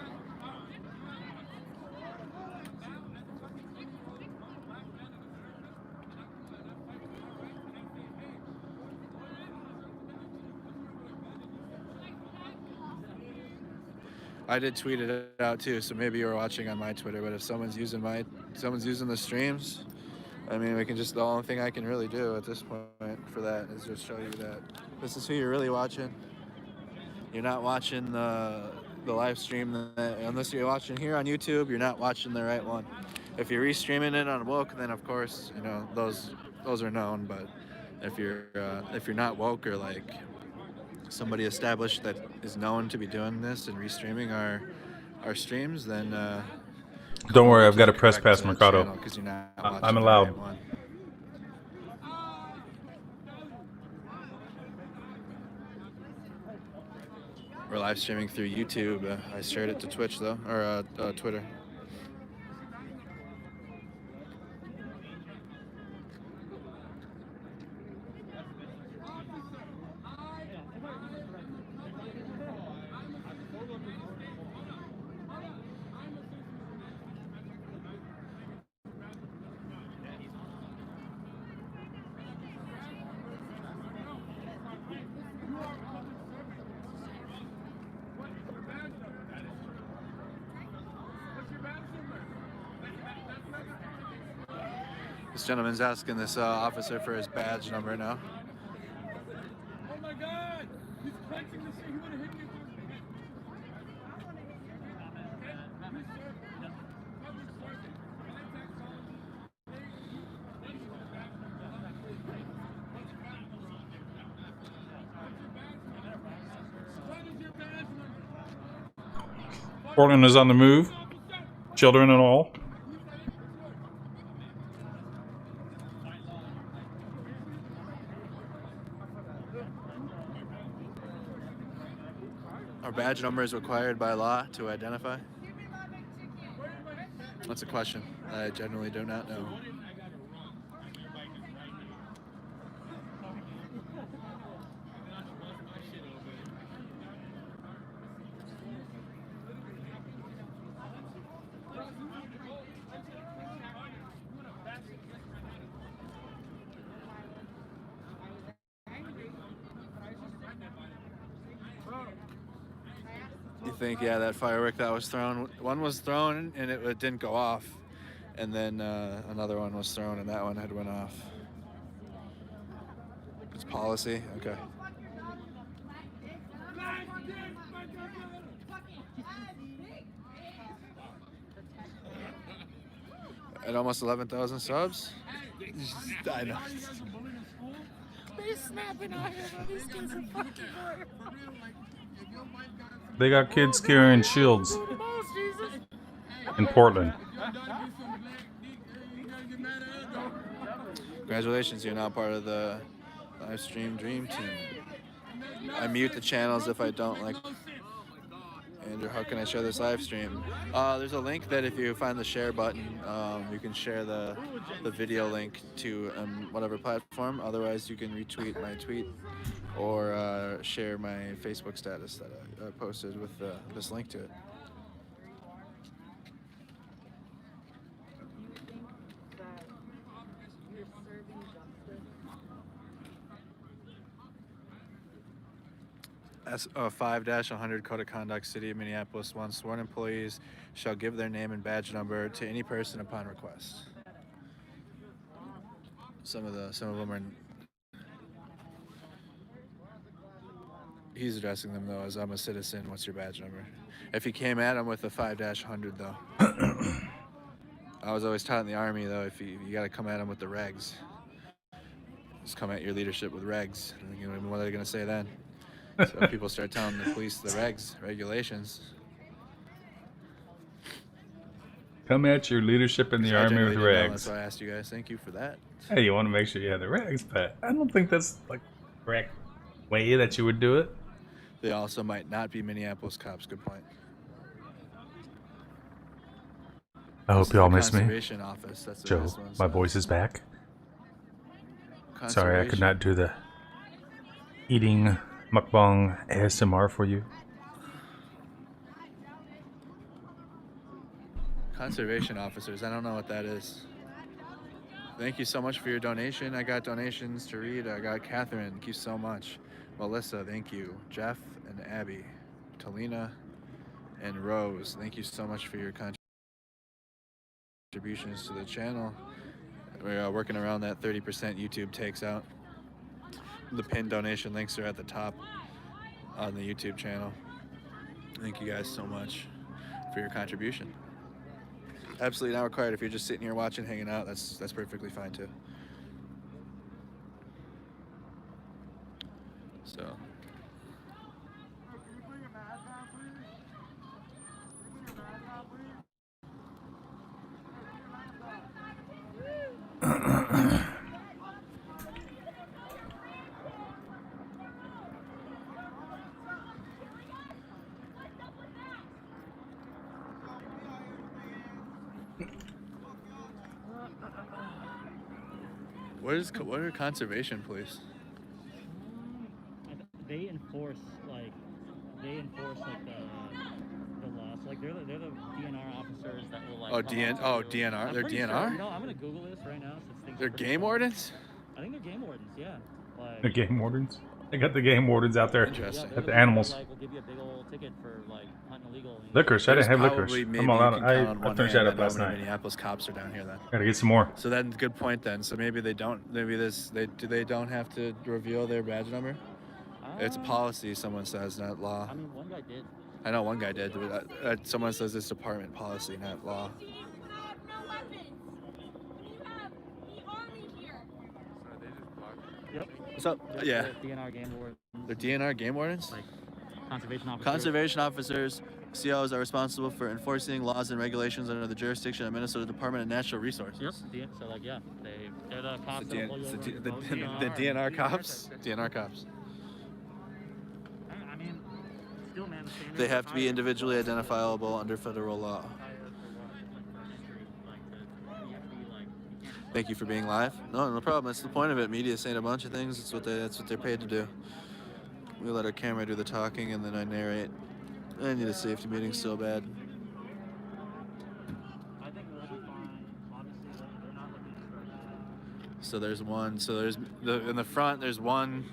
I did tweet it out too, so maybe you were watching on my Twitter, but if someone's using the streams, I mean, we can just, the only thing I can really do at this point for that is just show you that this is who you're really watching. You're not watching the live stream, unless you're watching here on YouTube, you're not watching the right one. If you're restreaming it on woke, then of course, you know, those are known, but if you're not woke or like somebody established that is known to be doing this and restreaming our streams, then don't worry, I've got a press pass Mercado. I'm allowed. Right. We're live streaming through YouTube. I shared it to Twitch though, or Twitter. This gentleman's asking this officer for his badge number now. Oh my God! He's clenching this thing. He would have hit me. Portland is on the move, children and all. Our badge number is required by law to identify. That's a question I generally do not know. You think, yeah, that firework that was thrown, one was thrown and it didn't go off, and then another one was thrown and that one had went off. It's policy? Okay. At almost 11,000 subs? I know. They're snapping out here. These kids are fucking hard. They got kids carrying shields in Portland. Congratulations, you're now part of the live stream dream team. I mute the channels if I don't like. Andrew, how can I share this live stream? There's a link that if you find the share button, you can share the video link to whatever platform. Otherwise, you can retweet my tweet or share my Facebook status that I posted with this link to it. 5-100 Code of Conduct, City of Minneapolis 1. Sworn employees shall give their name and badge number to any person upon request. Some of them are. He's addressing them though as I'm a citizen. What's your badge number? If he came at him with a 5-100 though. I was always taught in the Army though, if you got to come at him with the regs. Just come at your leadership with regs. You know, what are they going to say then? So if people start telling the police the regulations. Come at your leadership in the Army with regs. That's why I asked you guys. Thank you for that. Hey, you want to make sure you have the regs, but I don't think that's like the correct way that you would do it. They also might not be Minneapolis cops. Good point. I hope y'all miss me. Conservation office. That's the Joe, best one, my so. voice is back. Sorry, I could not do the eating mukbang ASMR for you. Conservation officers. I don't know what that is. Thank you so much for your donation. I got donations to read. I got Catherine. Thank you so much. Melissa, thank you. Jeff and Abby. Talina and Rose. Thank you so much for your contributions to the channel. We're working around that 30% YouTube takes out. The pinned donation links are at the top on the YouTube channel. Thank you guys so much for your contribution. Absolutely not required. If you're just sitting here watching, hanging out, that's perfectly fine too. So. What are conservation police? They enforce like the laws. Like they're the DNR officers that will like. DNR. They're DNR. Sure, you know, I'm gonna Google this right now since things. They're game wardens. I think they're game wardens. Yeah. Like, The game wardens? They got the game wardens out there Interesting. at the animals. Like, we'll give you a big old ticket for like hunting illegal. Licorice. I didn't have licorice. Maybe I'm all out. you can count on I one finished hand that up how last many night. Minneapolis cops are down here then. Gotta get some more. So then, good point then. So maybe they don't. Maybe they don't have to reveal their badge number. It's a policy. Someone says, not law. I mean, one guy did. I know one guy did. But someone says it's department policy, not law. Yep. So yeah. They're DNR game wardens. They're DNR game wardens. Like conservation officers. Conservation officers, COs, are responsible for enforcing laws and regulations under the jurisdiction of Minnesota Department of Natural Resources. Yep. So like they're the cops. The that pull you over DNR, and go, DNR cops. DNR cops. I mean, still, man. The They have to be individually identifiable under federal law. Thank you for being live. No problem. That's the point of it. Media saying a bunch of things. That's what they're paid to do. We let our camera do the talking, and then I narrate. I need a safety meeting so bad. I think we'll be fine. Honestly, they're not looking for. So there's one. So there's in the front. There's one.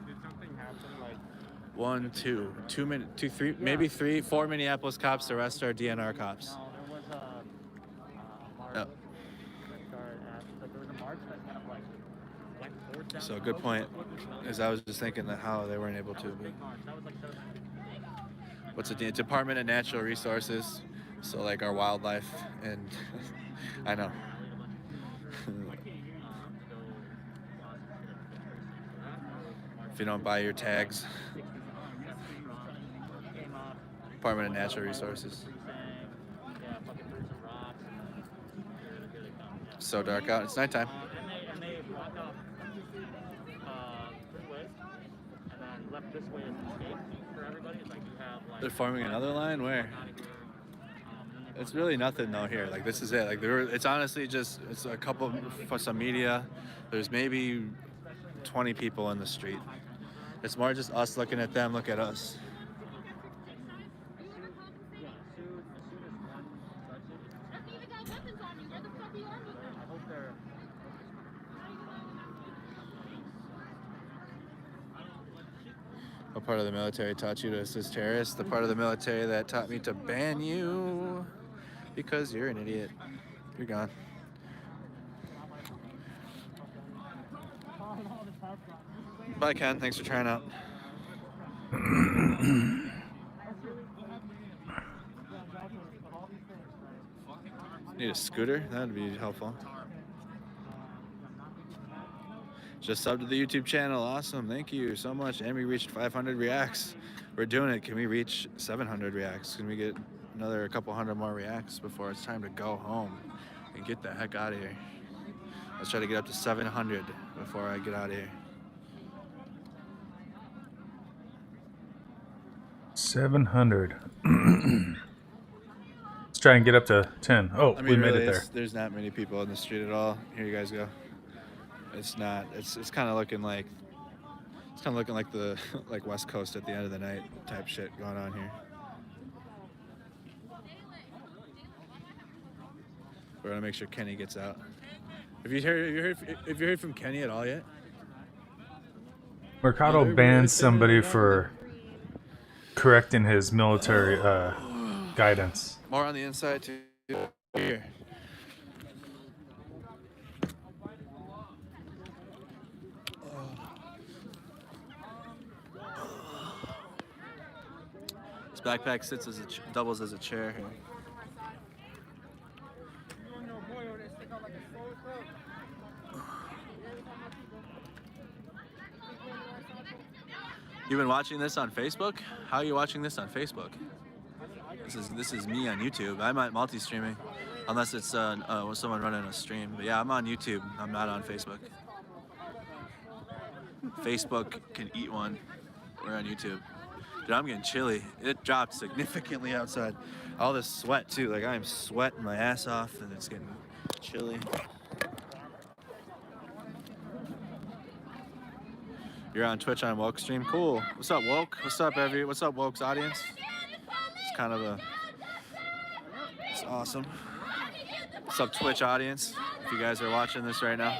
Did something happen? Like, One, two, 2 minutes, 2, 3, maybe 3, 4 Minneapolis cops. The rest are DNR cops. No, there was a march Oh. that started at, there was a march that kind of like went forward down So the good road. point. As I was just thinking that how they weren't able to. Big march. That was like 700. What's the Department of Natural Resources? So like our wildlife and I know. If you don't buy your tags. Department of Natural Resources. So dark out. It's nighttime. And they blocked off this way, and then left this way as an escape for everybody. It's like you have like. They're forming another line? Where? It's really nothing though here. Like this is it. Like it's honestly just it's a couple for some media. There's maybe 20 people in the street. It's more just us looking at them, look at us. What part of the military taught you to assist terrorists? The part of the military that taught me to ban you because you're an idiot. You're gone. Bye, Ken. Thanks for trying out. Need a scooter? That'd be helpful. Just sub to the YouTube channel. Awesome. Thank you so much. And we reached 500 reacts. We're doing it. Can we reach 700 reacts? Can we get another couple hundred more reacts before it's time to go home and get the heck out of here? Let's try to get up to 700 before I get out of here. 700. Let's try and get up to 10. Oh, I mean, we made really, it there. there's not many people in the street at all. Here you guys go. It's not. It's kind of looking like the like West Coast at the end of the night type shit going on here. We're gonna make sure Kenny gets out. Have you heard from Kenny at all yet? Mercado banned somebody for correcting his military guidance. More on the inside too. Here. This backpack sits as doubles as a chair here. You've been watching this on Facebook? How are you watching this on Facebook? This is me on YouTube. I'm not multi-streaming, unless it's someone running a stream. But yeah, I'm on YouTube. I'm not on Facebook. Facebook can eat one. We're on YouTube. Dude, I'm getting chilly. It dropped significantly outside. All this sweat too. Like I'm sweating my ass off, and it's getting chilly. You're on Twitch on Woke stream. Cool. What's up, Woke? What's up, What's up, Woke's audience? It's kind of it's awesome. What's up, Twitch audience? If you guys are watching this right now.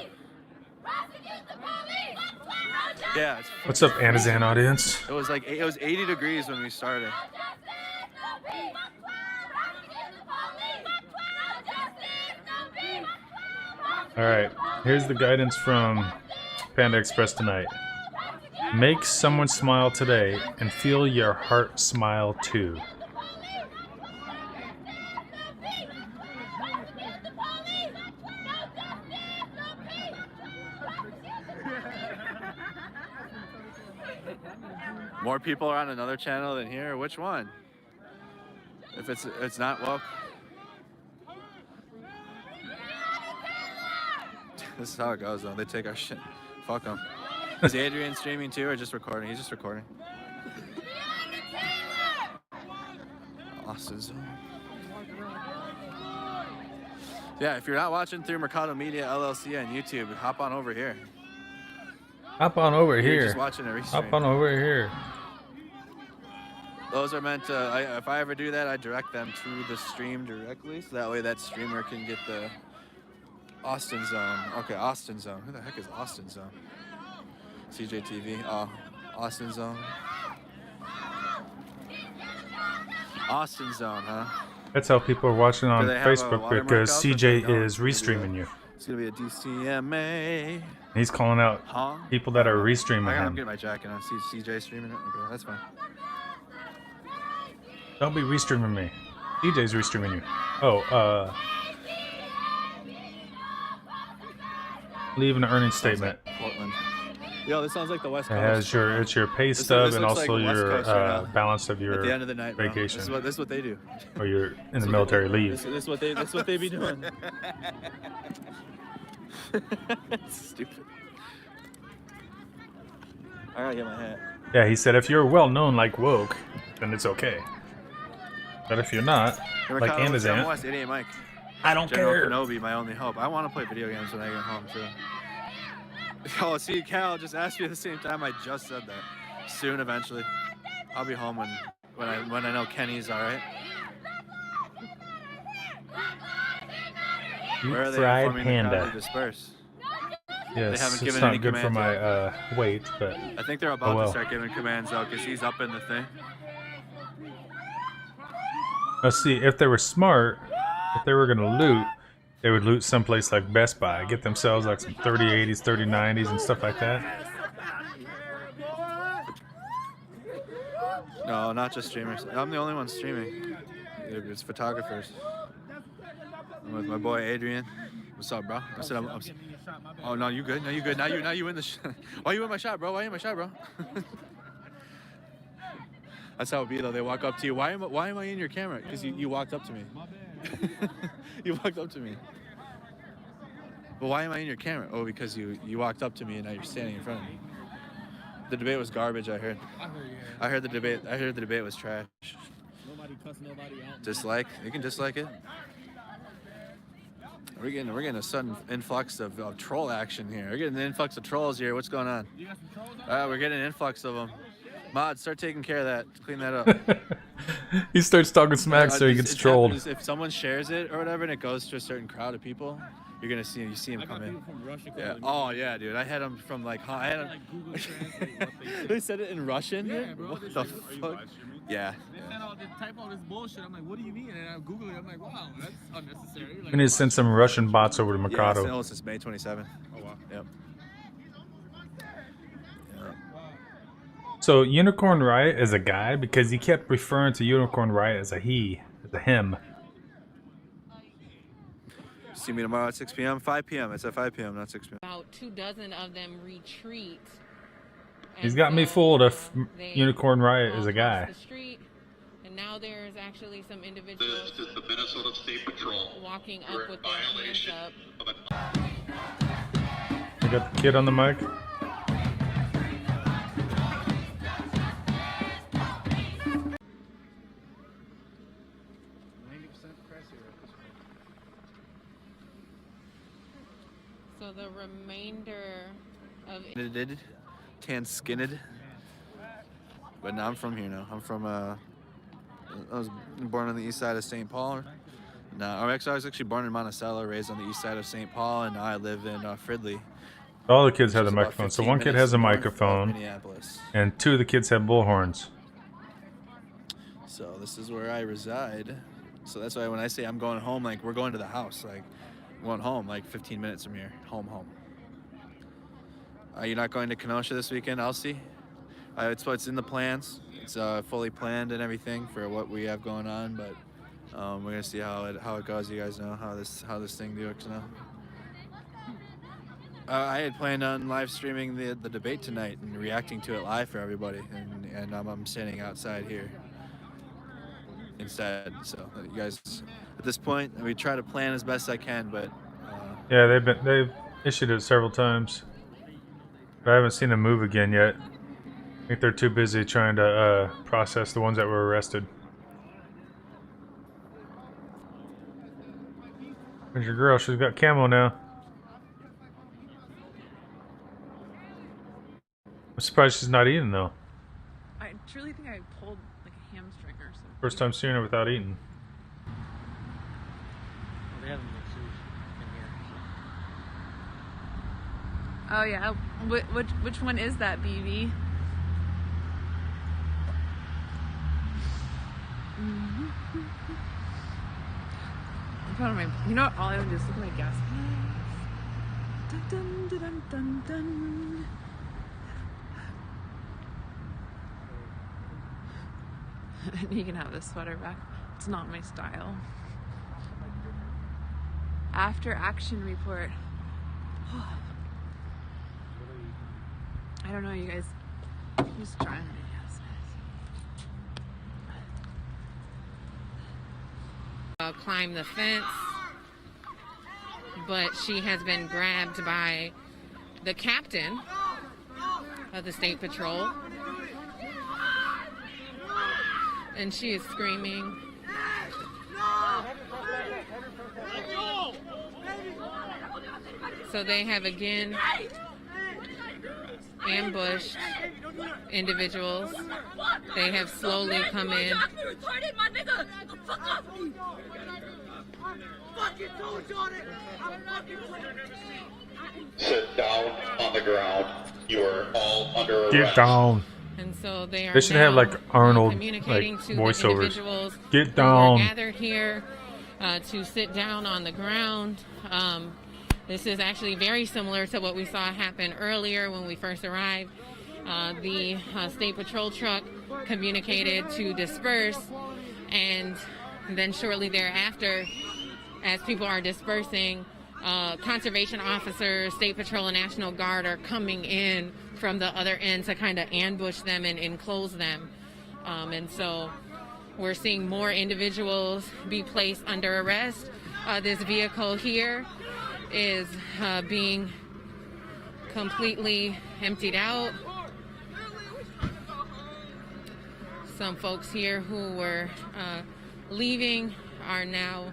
Yeah. What's up, Andazant audience? It was 80 degrees when we started. All right. Here's the guidance from Panda Express tonight. Make someone smile today and feel your heart smile too. More people are on another channel than here. Which one? If it's not Woke. This is how it goes though. They take our shit. Fuck them. Is Adrian streaming too or just recording? He's just recording. Austin Zone. Yeah, if you're not watching through Mercado Media LLC on YouTube, hop on over here. Hop on over You're here. just watching a restream. Hop on over here. Those are meant to, if I ever do that, I direct them to the stream directly, so that way that streamer can get the Austin Zone. Okay, Austin Zone. Who the heck is Austin Zone? CJTV. Oh, Austin Zone. Austin Zone, huh? That's how people are watching on Do they have a Facebook watermark because out that CJ they don't? is restreaming you. It's gonna be a DCMA. He's calling out people that are restreaming I'm him. getting my jacket on. CJ streaming it. Okay, that's fine. Don't be restreaming me. CJ's restreaming you. Oh, leave an earnings statement. Portland. Yo, this sounds like the West It Coast. has it's your pay This stub and looks like also West your Coast right now. balance of your At the end of the night, bro. vacation. This is what they do. Or you're in the military leave. This is what they be doing. Stupid. I gotta get my hat. Yeah, he said if you're well known like Woke, then it's okay. But if you're not, like Andazant, West, 88 Mike. I don't General care. Kenobi, my only hope. I want to play video games when I get home too. Oh, see, Cal just asked me at the same time. I just said that. Soon, eventually, I'll be home when I know Kenny's all right. You Where are they fried informing the crowd panda. to disperse? Yes, haven't it's given not any good for commands my weight, but I think they're about well. to start giving commands though, because he's up in the thing. Let's see, if they were smart, if they were gonna loot, they would loot someplace like Best Buy, get themselves like some 3080s, 3090s, and stuff like that. No, not just streamers. I'm the only one streaming. It's photographers. I'm with my boy Adrian. What's up, bro? I said I'm oh no, you good? No, you good? Now you in the. Why you in my shot, bro? Why you in my shot, bro? That's how it be though. They walk up to you. Why am I in your camera? Because you walked up to me. You walked up to me. But why am I in your camera? Oh, because you walked up to me and now you're standing in front of me. The debate was garbage. I heard. I heard the debate. I heard the debate was trash. Nobody cuss nobody out. Dislike? You can dislike it. We're getting a sudden influx of troll action here. We're getting an influx of trolls here. What's going on? You got some trolls on? We're getting an influx of them. Mod, start taking care of that. Clean that up. He starts talking smack, so he gets trolled. If someone shares it or whatever, and it goes to a certain crowd of people, you're gonna see him come in. From Russia Yeah. Oh yeah, dude. I had them from like. I had them. Google Translate what they They said it in Russian. Yeah, bro. What They the said, "Are you fuck? live streaming?" Yeah. They said all this, type all this bullshit. I'm like, what do you mean? And I Google it. I'm like, wow, that's unnecessary. Like, We need to send some Russian bots over to Yeah, Mikado. since May 27. oh wow. Yep. So Unicorn Riot is a guy because he kept referring to Unicorn Riot as a he, as a him. See me tomorrow at 6 p.m. 5 p.m. It's at 5 p.m. not 6 p.m. About 24 of them retreat. He's got me fooled if They Unicorn Riot is a walk guy. across the street, and now there's actually some individuals This is the Minnesota State Patrol. walking We're up in with their hands violation up. of an I got the kid on the mic. So the remainder of Tan skinned. But now I'm from here now. I'm from I was born on the east side of St. Paul. I was actually born in Monticello, raised on the east side of St. Paul, and now I live in Fridley. All the kids have the Which is about microphone. So 15 one kid minutes has a north of microphone, Minneapolis. and two of the kids have bullhorns. So this is where I reside. So that's why when I say I'm going home, like we're going to the house, like I'm going home, like 15 minutes from here, home. Are you not going to Kenosha this weekend, Elsie? It's in the plans. It's fully planned and everything for what we have going on, but we're gonna see how it goes. You guys know how this thing works now. I had planned on live streaming the debate tonight and reacting to it live for everybody, and I'm standing outside here instead. So you guys, at this point, we try to plan as best I can, but Yeah, they've issued it several times, but I haven't seen them move again yet. I think they're too busy trying to process the ones that were arrested. Where's your girl? She's got camo now. I'm surprised she's not eating though. I truly think I pulled like a hamstring or something. First time seeing her without eating. Well, they haven't been sushi in here. Oh yeah, which one is that, BB? I'm proud of my. You know what? All I would do is look at my gas. Dun dun dun dun dun dun. You can have this sweater back. It's not my style. After action report. I don't know, you guys. Just trying to climb the fence, but she has been grabbed by the captain of the State Patrol, and she is screaming. So they have again ambushed individuals. They have slowly come in. Fuck Sit down on the ground. You are all under arrest. Get down. And so they are They should have like Arnold like communicating to the voiceovers. individuals Get who are down. gathered here to sit down on the ground. This is actually very similar to what we saw happen earlier when we first arrived. The State Patrol truck communicated to disperse, and then shortly thereafter, as people are dispersing, conservation officers, State Patrol, and National Guard are coming in from the other end to kind of ambush them and enclose them. And so we're seeing more individuals be placed under arrest. This vehicle here is being completely emptied out. Some folks here who were leaving are now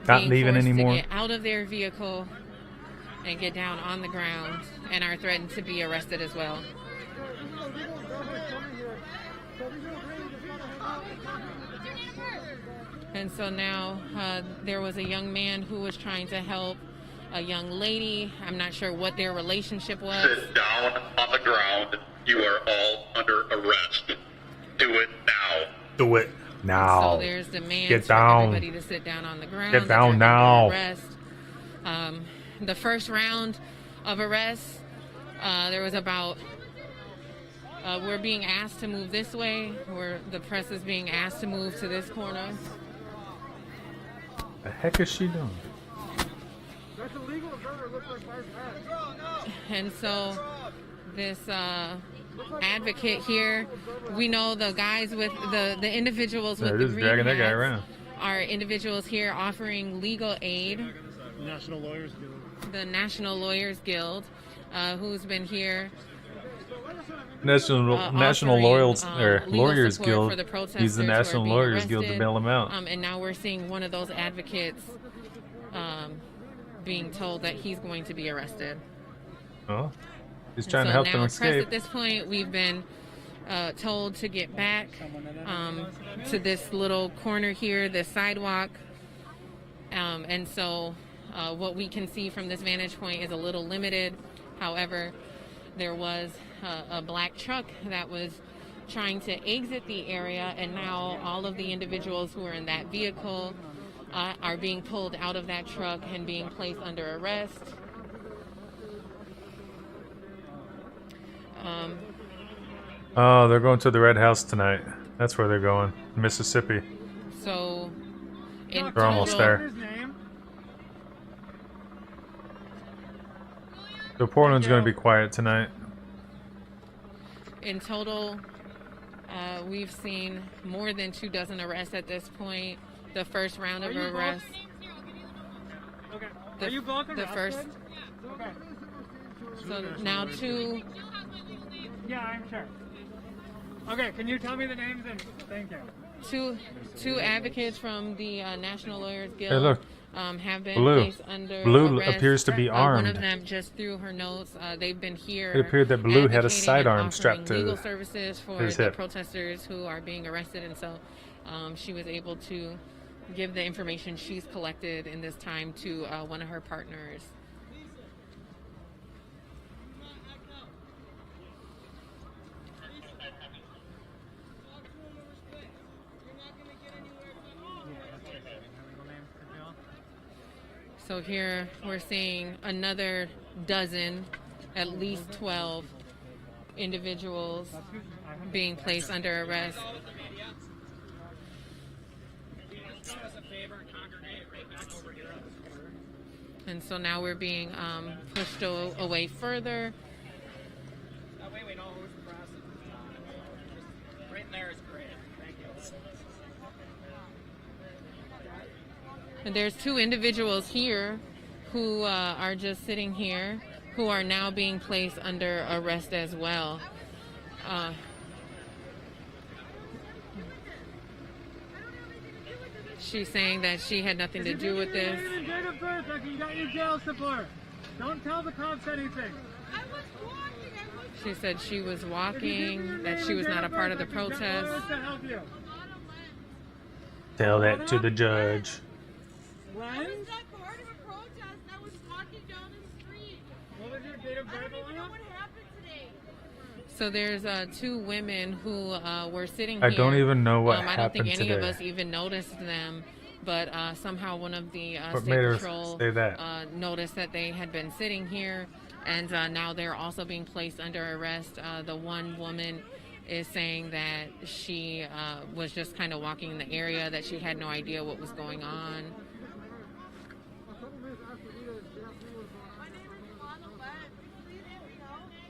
Not leaving forced anymore. to get out of their vehicle and get down on the ground, and are threatened to be arrested as well. And so now there was a young man who was trying to help a young lady. I'm not sure what their relationship was. Sit down on the ground. You are all under arrest. Do it now. Do it now. So there's demands Get for down. everybody to sit down on the ground. Get that down they're now. under arrest. The first round of arrests, there was about. We're being asked to move this way. The press is being asked to move to this corner. The heck is she doing? That's illegal. Looks like five packs. And so this advocate here, we know the guys with the individuals with They're the just green dragging that guy hats around. are individuals here offering legal aid. National Lawyers Guild. The National Lawyers Guild, who's been here. National offering, Lawyers legal Lawyers support Guild. for the protesters He's the who are National being Lawyers Guild to arrested. bail him out. And now we're seeing one of those advocates being told that he's going to be arrested. Oh, he's And trying to so help now them press escape. at this point, we've been told to get back to this little corner here, this sidewalk. And so what we can see from this vantage point is a little limited. However, there was a black truck that was trying to exit the area, and now all of the individuals who are in that vehicle are being pulled out of that truck and being placed under arrest. Oh, they're going to the Red House tonight. That's where they're going, Mississippi. So, in They're almost total- there. So Portland's going to be quiet tonight. In total, we've seen more than 24 arrests at this point. The first round of arrests. Okay. The, Are you blocking the first. Okay. So now two. Yeah, I'm sure. Okay, can you tell me the names and thank you. Two advocates from the National Lawyers Guild Hey, look. have been Blue. placed under Blue arrest. appears to be One armed. of them just threw her notes. They've been here. It appeared that Blue had a advocating sidearm and strapped offering to legal services for his the hip. protesters who are being arrested, and so she was able to give the information she's collected in this time to one of her partners. So here we're seeing another dozen, at least 12 individuals being placed under arrest. And so now we're being pushed away further. That way we know who's the press. Right in there is great. Thank you. And there's two individuals here who are just sitting here who are now being placed under arrest as well. She's saying that she had nothing to do with this. Date of birth, like you got your jail support. Don't tell the cops anything. She said she was walking, that she was not a part of the protest. Tell that to the judge. When? I was not part of a protest. I was walking down the street. What was your date of birth? I don't even know what happened today. So there's 2 women who were sitting here. I don't even know what I don't happened think any today. of us even noticed them, but somehow one of the What State made her Patrol say that? noticed that they had been sitting here, and now they're also being placed under arrest. The one woman is saying that she was just kind of walking in the area, that she had no idea what was going on.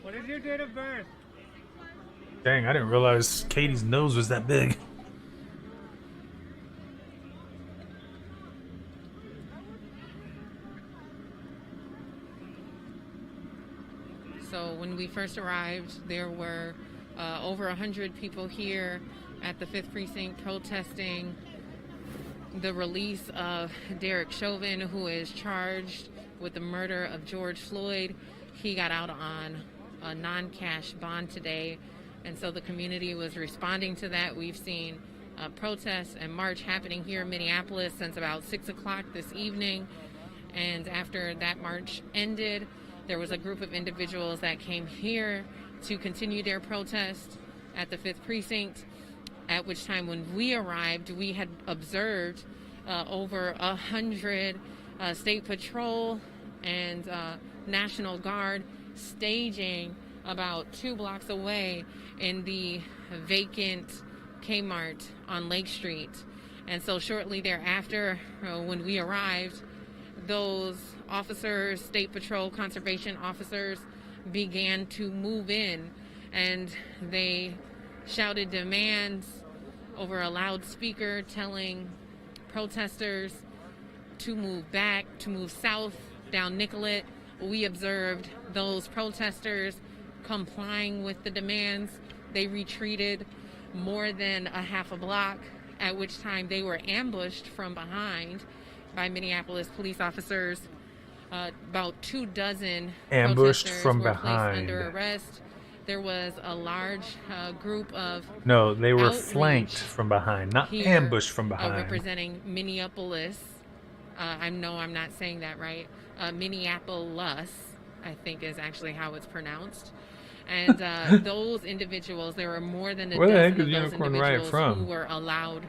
What is your date of birth? Dang, I didn't realize Katie's nose was that big. So when we first arrived, there were over 100 people here at the 5th Precinct protesting the release of Derek Chauvin, who is charged with the murder of George Floyd. He got out on a non-cash bond today, and so the community was responding to that. We've seen protests and march happening here in Minneapolis since about 6 o'clock this evening, and after that march ended, there was a group of individuals that came here to continue their protest at the 5th Precinct, at which time when we arrived, we had observed over 100 State Patrol and National Guard staging about 2 blocks away in the vacant Kmart on Lake Street. And so shortly thereafter, when we arrived, those officers, State Patrol conservation officers, began to move in, and they shouted demands over a loudspeaker, telling protesters to move back, to move south down Nicollet. We observed those protesters complying with the demands. They retreated more than a half a block, at which time they were ambushed from behind by Minneapolis police officers. About 24 Ambushed protesters from were behind. placed under arrest. There was a large group of No, they were outreach flanked from behind, not here, ambushed from behind. representing Minneapolis. I know I'm not saying that right. Minneapolis, I think, is actually how it's pronounced. And those individuals, there were more than a Where the dozen heck of is those Unicorn Riot individuals from? who were allowed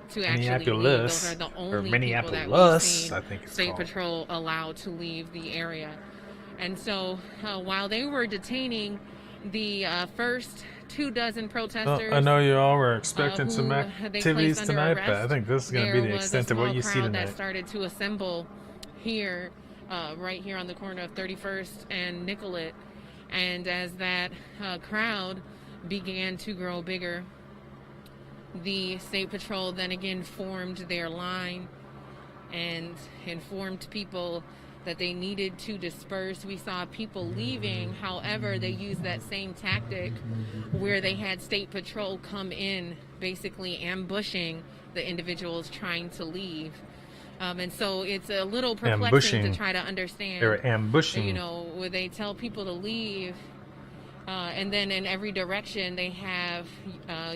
to actually leave. Minneapolis, Those are the or only people that we've Minneapolis, seen I think it's State called. Patrol allowed to leave the area. And so while they were detaining the first 24 protesters, Well, I know you all were expecting who some they activities placed under tonight, but I arrest, think this is going to be there the was extent a of what small you see crowd tonight. that started to assemble here, right here on the corner of 31st and Nicollet. And as that crowd began to grow bigger, the State Patrol then again formed their line and informed people that they needed to disperse. We saw people leaving. However, they used that same tactic where they had State Patrol come in, basically ambushing the individuals trying to leave. And so it's a little perplexing Ambushing. to try to understand. They were ambushing. You know, where they tell people to leave, and then in every direction they have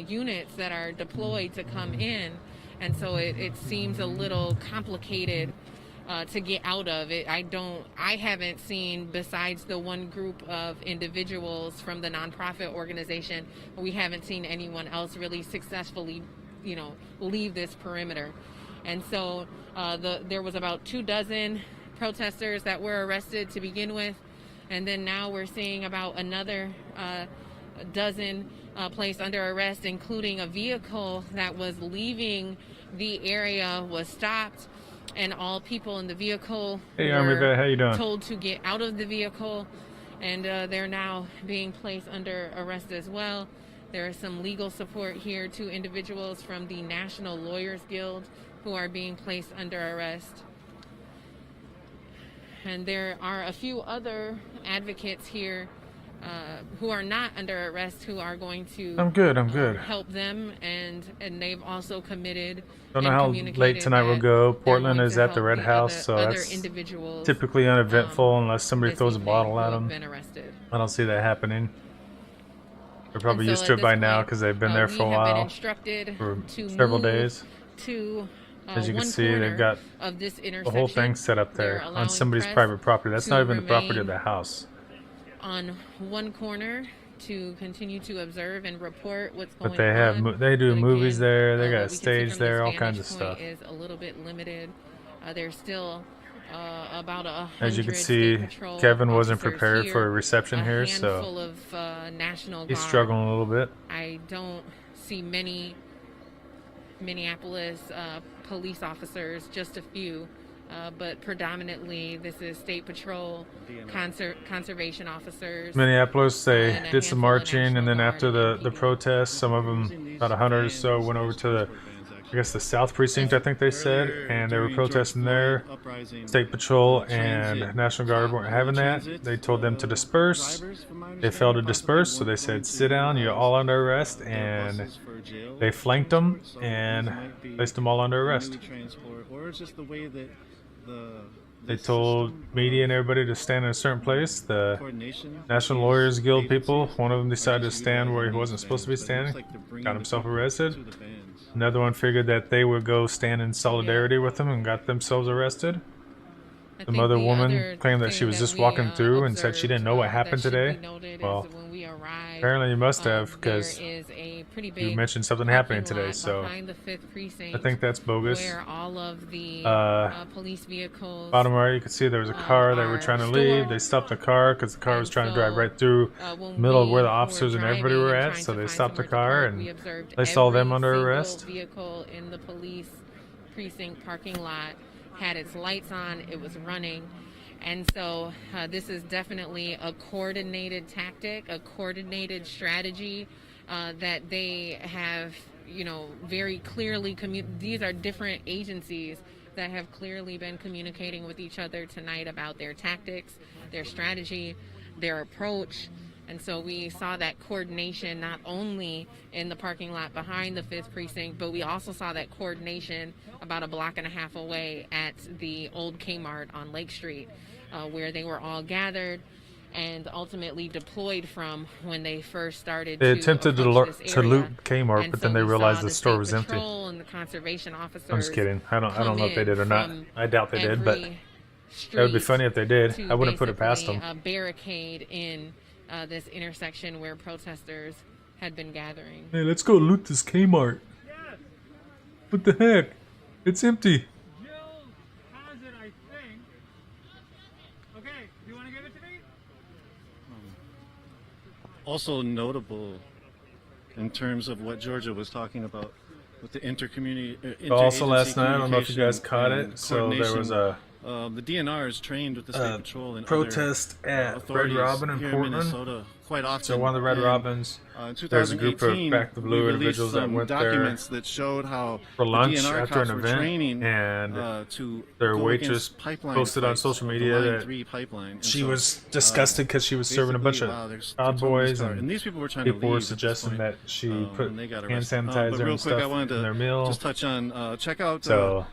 units that are deployed to come in. And so it seems a little complicated to get out of it. I haven't seen, besides the one group of individuals from the nonprofit organization, we haven't seen anyone else really successfully, leave this perimeter. And so there was about 24 protesters that were arrested to begin with. And then now we're seeing about another dozen placed under arrest, including a vehicle that was leaving the area was stopped, and all people in the vehicle Hey, Army Vet, how you doing? told to get out of the vehicle, and they're now being placed under arrest as well. There is some legal support here to individuals from the National Lawyers Guild who are being placed under arrest. And there are a few other advocates here who are not under arrest who are going to I'm good. help them, and they've also committed. Don't know and how communicated late tonight will that go. they're Portland going is to at the help Red the House, so other that's individuals, typically uneventful unless somebody this throws a evening bottle who at have them. been arrested. I don't see that happening. They're probably And so used to at it by this now point, because they've been there we for a have been while, instructed for to several move days. to As you can one see, they've corner got of this the intersection. whole thing set up They're there on allowing somebody's press private property. That's to not even the property of remain the house. on one corner to continue to observe and report what's going on. But they have they do But movies again, there. They what got we a can see stage from there, this all kinds of vantage point stuff. is a little bit limited. There's still about 100 As you can State see, Patrol Kevin wasn't officers prepared here, for a reception a here, handful so of National he's Guard. struggling a little bit. I don't see many Minneapolis police officers, just a few, but predominantly this is State Patrol, conservation officers. Minneapolis, they and a did some handful of marching, and then National after Guard the protests, some of them, about 100 or so, went over to the, I guess, the South Precinct, I think they said, and they were protesting there. State Patrol and National Guard weren't having that. They told them to disperse. They failed to disperse, so they said, sit down, you're all under arrest, and they flanked them and placed them all under arrest. They told media and everybody to stand in a certain place. The National Lawyers Guild people, one of them decided to stand where he wasn't supposed to be standing, got himself arrested. Another one figured that they would go stand in solidarity with him and got themselves arrested. Some other woman claimed that she was just walking through and said she didn't know what happened today. Well, apparently you must have, because you mentioned something happening today, so I think that's bogus. Where all of the police vehicles bottom right, you can see there was a car that were trying to leave. They stopped the car because the car was trying to drive right through the middle of where the officers and everybody were at, so they stopped the car and placed all them under arrest. Vehicle in the police precinct parking lot had its lights on, it was running. And so this is definitely a coordinated tactic, a coordinated strategy that they have, you know, very clearly, these are different agencies that have clearly been communicating with each other tonight about their tactics, their strategy, their approach. And so we saw that coordination not only in the parking lot behind the 5th Precinct, but we also saw that coordination about a block and a half away at the old Kmart on Lake Street, where they were all gathered and ultimately deployed from when they first started They attempted to loot Kmart, and but so then they we realized saw the store State was empty. Patrol and the conservation officers I'm just kidding. I don't know if they did or not. from I doubt they did, but every that would be funny if they did. to I wouldn't put it past them. basically, barricade in this intersection where protesters had been gathering. Hey, let's go loot this Kmart. What the heck? It's empty. Has it, I think. Okay, do you want to give it to me? Also notable in terms of what Georgia was talking about with the intercommunity. Also last night, I don't know if you guys caught it, so there was a the DNR is trained with the State Patrol and protest other, at Red Robin in here Portland. Minnesota quite often. So one of the Red Robins, there's a group of Back the Blue individuals that went there that showed how for lunch the DNR after an cops were event, training, and to their go waitress against pipeline posted on fights, social the media Line that 3 pipeline. And she so, was disgusted because she was serving a bunch of there's Proud tons of this Boys, car. and these people were trying to people were leave at this suggesting point, that she put when they got hand arrested. sanitizer But real and quick, I stuff wanted in to their meal. just touch on check out So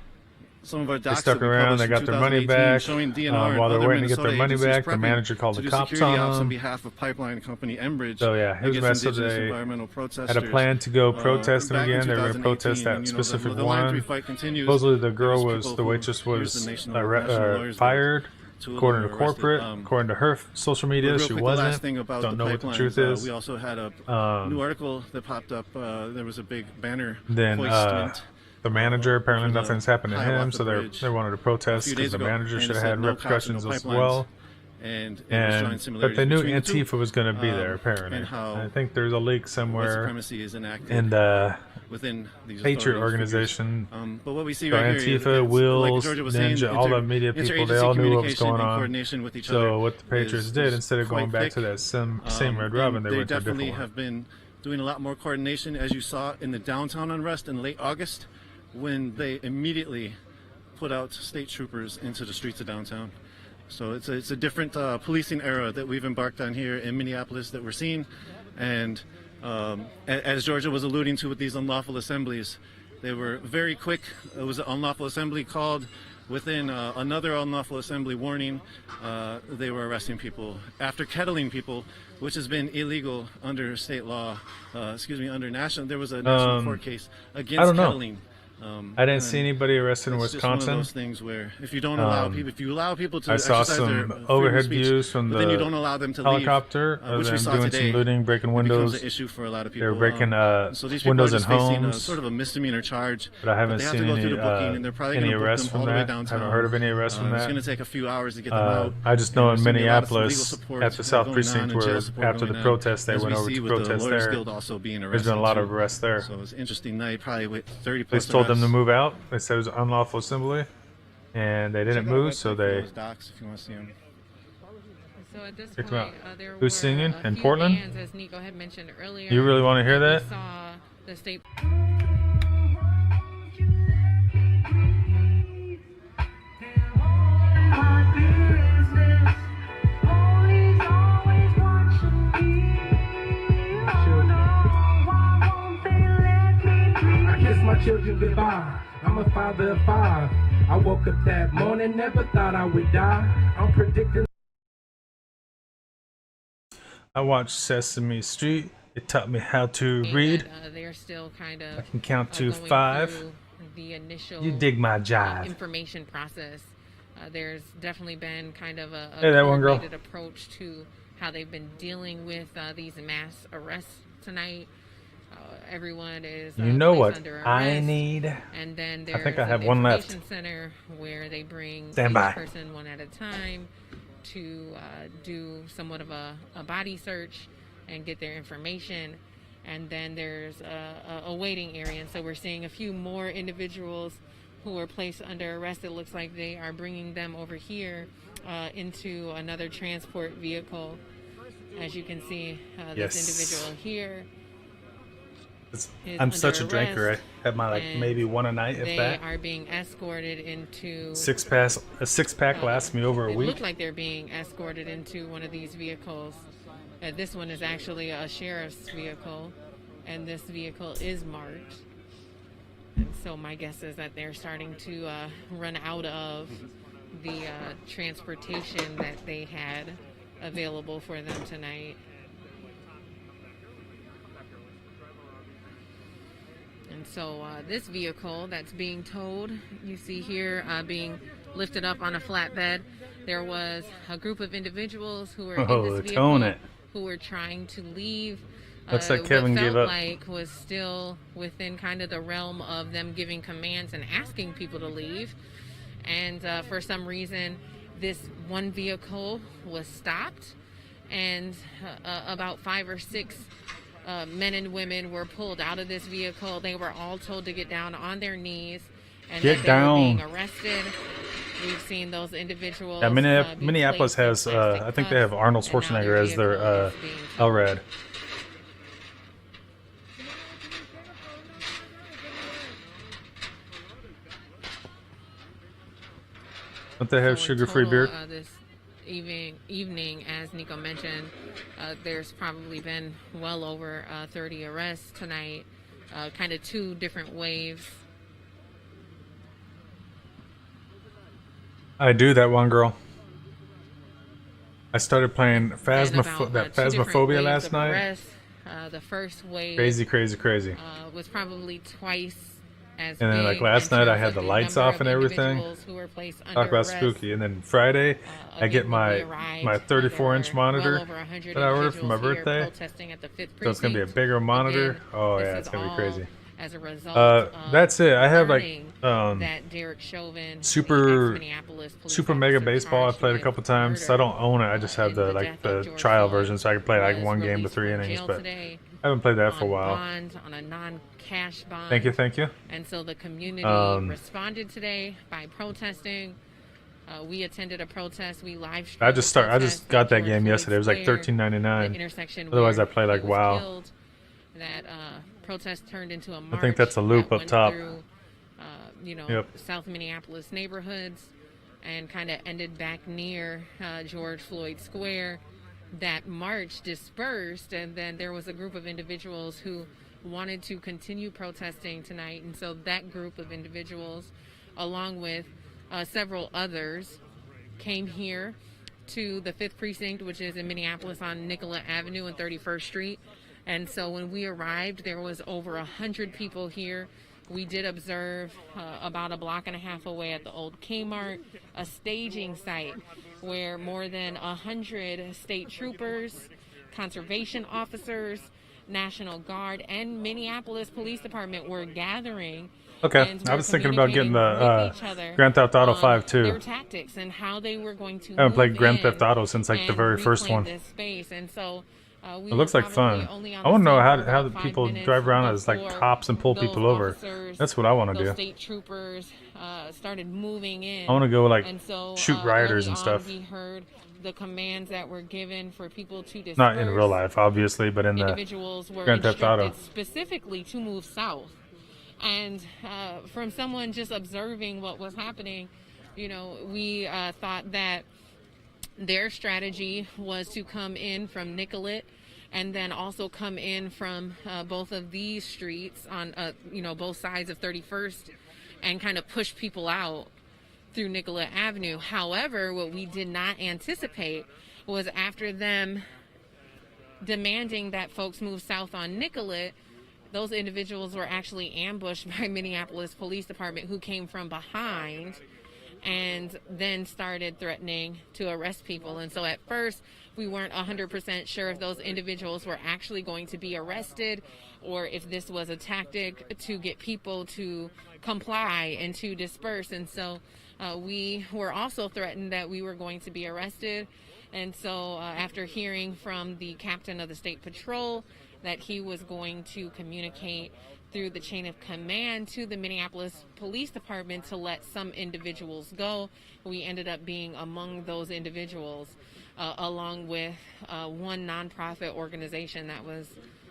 some of our they docs stuck that we around, they published got in their money 2018 back. showing DNR While they're and other waiting to get their Minnesota money agencies back, the prepping manager called to the do cops security ops on on them. behalf of pipeline company Enbridge. So yeah, his against message, indigenous they environmental had a protesters. plan to go protest them Back in again. They were going to 2018, protest that and, specific the Line 3 one. fight continues. Supposedly the There girl was was, people the who- waitress here's was the national lawyers that fired. two of According to them were arrested. corporate, according to her social media, Real she quick, the wasn't. last thing about Don't the know what the pipelines, truth is. we also had a new article that popped up. There was a big banner Then hoistment. the manager, apparently over the nothing's happened to Hiawatha him, so Bridge they wanted to protest a few because days the ago, manager and should it have said had no cops, repercussions no as pipelines. well. And it was showing But similarities they knew between the two. Antifa was going to be there, apparently. And how I think there's a leak white somewhere supremacy is enacted in the within these Patriot authority organization. but what we see So right here is, Antifa, like Wills, Georgia was saying, Ninja, all the media people, they all knew what was going on. coordination with each So other what the Patriots is did, instead of quite going back thick. to that same Red Robin, they went to a definitely different one. have been doing a lot more coordination, as you saw in the downtown unrest in late August, when they immediately put out state troopers into the streets of downtown. So it's a different policing era that we've embarked on here in Minneapolis that we're seeing. And as Georgia was alluding to with these unlawful assemblies, they were very quick. It was an unlawful assembly called. Within another unlawful assembly warning, they were arresting people after kettling people, which has been illegal under state law. Under national, there was a national court case against kettling. I didn't see anybody arrested in it's just one of Wisconsin. those things where if you don't allow people, if you allow people to I saw exercise their some freedom of overhead speech, views from but the then you don't allow them to helicopter leave, of which we them saw doing today, some looting, breaking it windows. becomes an issue for a lot of people. They were breaking so these people windows are in just facing homes. sort of a misdemeanor charge. But I haven't they have seen to go any, through the booking, and they're probably any going to book arrests them all from the way that. I downtown. haven't heard of any arrests from It's that. going to take a few hours to get them out. I just know in There's gonna be a lot of legal Minneapolis, support at the South going Precinct, on and jail where support after the going on, protest, they as went we over see to with the protest Lawyers there. Guild also being There's been a lot arrested, of too. arrests there. So it was an interesting night, probably with 30 plus Police told them to arrests. move out. They said it was unlawful assembly, and they didn't move, so they Docs, if you want to see them. So at this kicked them out. point, there Who's were singing a in few Portland? bands, as Nico had mentioned earlier. You really want to hear that? We saw the state. I kiss my children goodbye. I'm a father of 5. I woke up that morning, never thought I would die. I'm predicting. I watched Sesame Street. It taught me how to read. They're still kind of. I can count to going 5. through the initial. You dig my jive. Information process. There's definitely been kind of a Hey, that one girl. coordinated approach to how they've been dealing with these mass arrests tonight. Everyone is You know placed what under arrest. I need? And then I there's think I have an one left. information center where they bring Stand each by. person one at a time to do somewhat of a body search and get their information. And then there's a waiting area. And so we're seeing a few more individuals who are placed under arrest. It looks like they are bringing them over here into another transport vehicle. As you can see, this individual here. I'm such a drinker. I have my maybe one a night, if they that. are being escorted into A six-pack lasts me over a It week. looked like they're being escorted into one of these vehicles. This one is actually a sheriff's vehicle, and this vehicle is marked. And so my guess is that they're starting to run out of the transportation that they had available for them tonight. And so this vehicle that's being towed, you see here being lifted up on a flatbed. There was a group of individuals who were in this vehicle who were trying to leave. Looks like Kevin gave up. Like was still within kind of the realm of them giving commands and asking people to leave. And for some reason, this one vehicle was stopped, and about 5 or 6 men and women were pulled out of this vehicle. They were all told to get down on their knees and Get that they down. were being arrested. We've seen those individuals. Yeah, Minneapolis has, I think they have Arnold Schwarzenegger as their LRAD. Don't they have sugar-free beer? This evening, as Nico mentioned, there's probably been well over 30 arrests tonight, kind of 2 different waves. I do, that one girl. I started playing Phasmophobia last night. Arrests. The first wave Crazy. Was probably twice as And then, like, big last in night, I terms had of the the lights number off of and everything. individuals who were placed Talk under about arrest. spooky. And then Friday, I get again, when my we arrived, my 34-inch monitor well over 100 that I ordered for my individuals here birthday. protesting at the 5th So it's gonna be a precinct. bigger monitor. Again, Oh this yeah, is it's gonna be all crazy. as a result That's it. I have learning like that Derek Chauvin, the super ex-Minneapolis police super mega officer baseball. I charged played a with couple times. I don't own it. I just have the like the trial version, so I can play like was 1 game to released 3 from innings. jail But today I haven't played that for a on while. bond, on a non-cash bond. Thank you. And so the community responded today by protesting. We attended a protest. We live streamed. I just got that game yesterday. It was like $13.99. Otherwise, I play like WoW. That protest turned into a march. I think that's a loop that up went top. Through, South Minneapolis neighborhoods, and kind of ended back near George Floyd Square. That march dispersed, and then there was a group of individuals who wanted to continue protesting tonight, and so that group of individuals, along with several others, came here to the 5th precinct, which is in Minneapolis on Nicollet Avenue and 31st Street. And so when we arrived, there was over 100 people here we did observe about a block and a half away at the old Kmart, a staging site where more than 100 state troopers, conservation officers, National Guard, and Minneapolis Police Department were gathering. Okay, I was thinking about getting the Grand Theft Auto 5 too. Their tactics and how they were going to I haven't played Grand Theft Auto since like the very first one. This space. And so, it looks like fun. I want to know how the people drive around as like cops and pull people over. That's what I want to do. State troopers started moving in. I want to go like so, shoot rioters and stuff. We heard the commands that were given for people to disperse. Not in real life, obviously, but in the individuals were Grand Theft Auto. Specifically to move south. And from someone just observing what was happening, you know, we thought that their strategy was to come in from Nicollet and then also come in from both of these streets on, you know, both sides of 31st and kind of push people out through Nicollet Avenue. However, what we did not anticipate was after them demanding that folks move south on Nicollet, those individuals were actually ambushed by Minneapolis Police Department, who came from behind and then started threatening to arrest people. And so at first we weren't 100% sure if those individuals were actually going to be arrested or if this was a tactic to get people to comply and to disperse. And so we were also threatened that we were going to be arrested. And so after hearing from the captain of the State Patrol that he was going to communicate through the chain of command to the Minneapolis Police Department to let some individuals go, we ended up being among those individuals, along with one nonprofit organization that was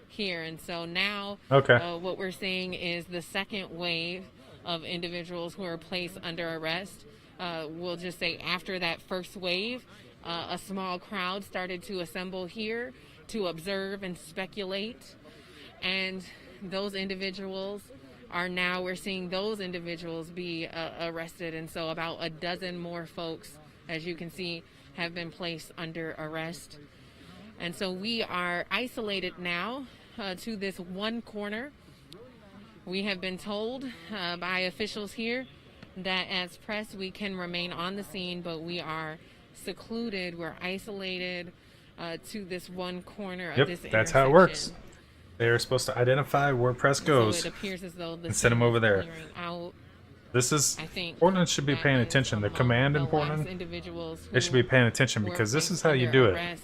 here. And so now what we're seeing is the second wave of individuals who are placed under arrest. We'll just say after that first wave, a small crowd started to assemble here to observe and speculate, and those individuals are now, we're seeing those individuals be arrested. And so about a dozen more folks, as you can see, have been placed under arrest. And so we are isolated now to this one corner. We have been told by officials here that as press we can remain on the scene, but we are secluded, we're isolated to this one corner of this intersection. That's how it works. They are supposed to identify where press goes so it appears as though and send them over there. This is, Portland should be paying attention. The command in Portland, they should be paying attention because this is how you do it.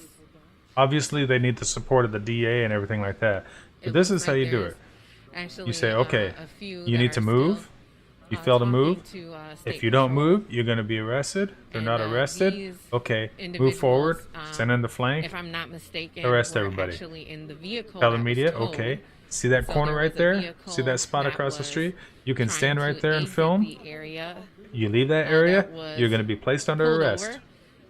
Obviously, they need the support of the DA and everything like that. But this is how you do it. You say, okay, you need to move. You fail to move. If you don't move, you're going to be arrested. They're not arrested. Okay, move forward. Send in the flank. If I'm not mistaken, arrest everybody. In the vehicle Tell the media, okay. See that corner right there? See that spot across the street? You can stand right there and film. You leave that area, you're going to be placed under arrest.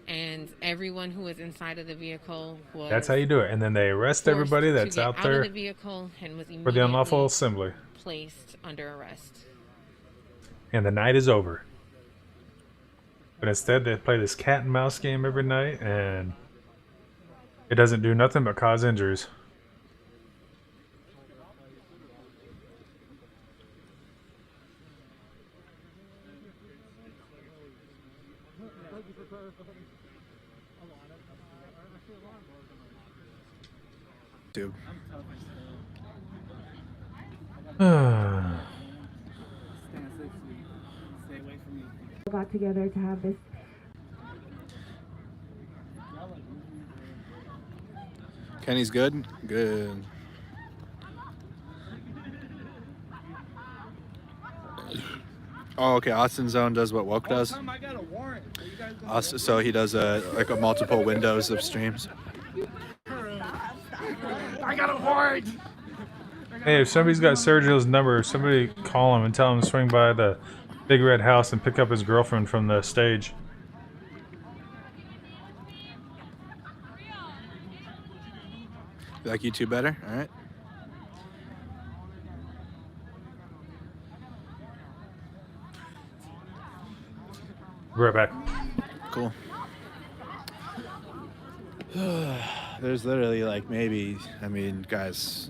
And everyone who was inside of the vehicle was. That's how you do it. And then they arrest everybody that's out there for the unlawful assembly. Placed under arrest. And the night is over. But instead they play this cat and mouse game every night, and it doesn't do nothing but cause injuries. Dude. Got together to have this. Kenny's good? Good. Oh, okay. Austin Zone does what Woke does. So he does like a multiple windows of streams. I got a warrant. Hey, if somebody's got Sergio's number, somebody call him and tell him to swing by the Big Red House and pick up his girlfriend from the stage. You like you two better? All right. Be right back. Cool. There's literally like maybe, I mean, guys,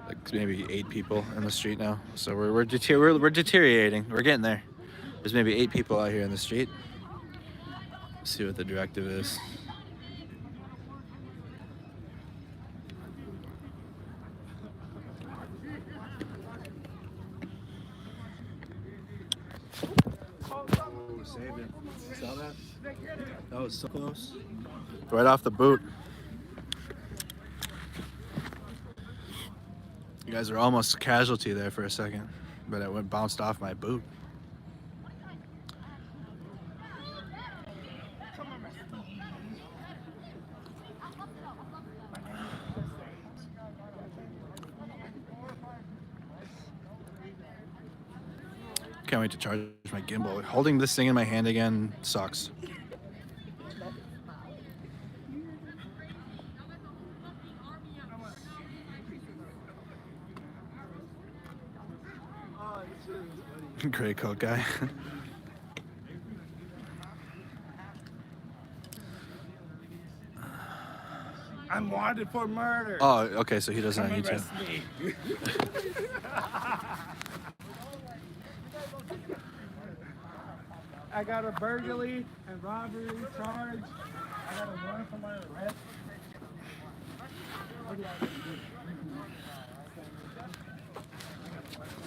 like maybe 8 people in the street now. So we're deteriorating. We're getting there. There's maybe 8 people out here in the street. Let's see what the directive is. Oh, saved it. Saw that? That was so close. Right off the boot. You guys are almost a casualty there for a second, but it went bounced off my boot. Can't wait to charge my gimbal. Holding this thing in my hand again sucks. Gray coat guy. I'm wanted for murder. Oh, okay, so he doesn't on YouTube. I got a burglary and robbery charge. I got a warrant for my arrest.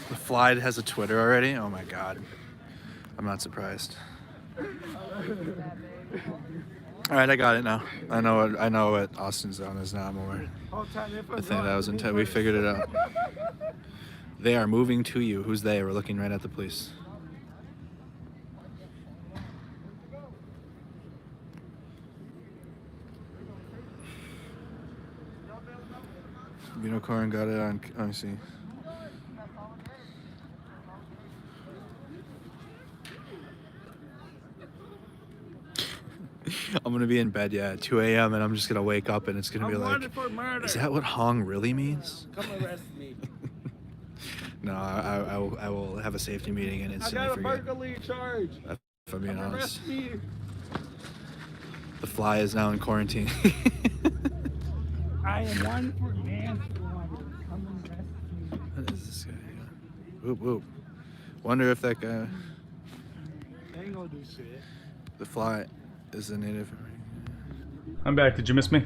The Fly has a Twitter already? Oh my god. I'm not surprised. Alright, I got it now. I know what Austin Zone is now. I'm aware. I think that was until we figured it out. They are moving to you. Who's they? We're looking right at the police. Unicorn got it on. Let me see. I'm gonna be in bed, at 2 a.m. and I'm just gonna wake up and it's gonna be like, is that what Hong really means? Come arrest me. No, I will have a safety meeting and instantly I got a forget. burglary charge. If I'm being honest. Arrest me. The Fly is now in quarantine. I am one for manslaughter. Come arrest me. What is this guy doing? Whoop whoop. Wonder if that guy. They ain't gonna do shit. The Fly is a native. I'm back. Did you miss me?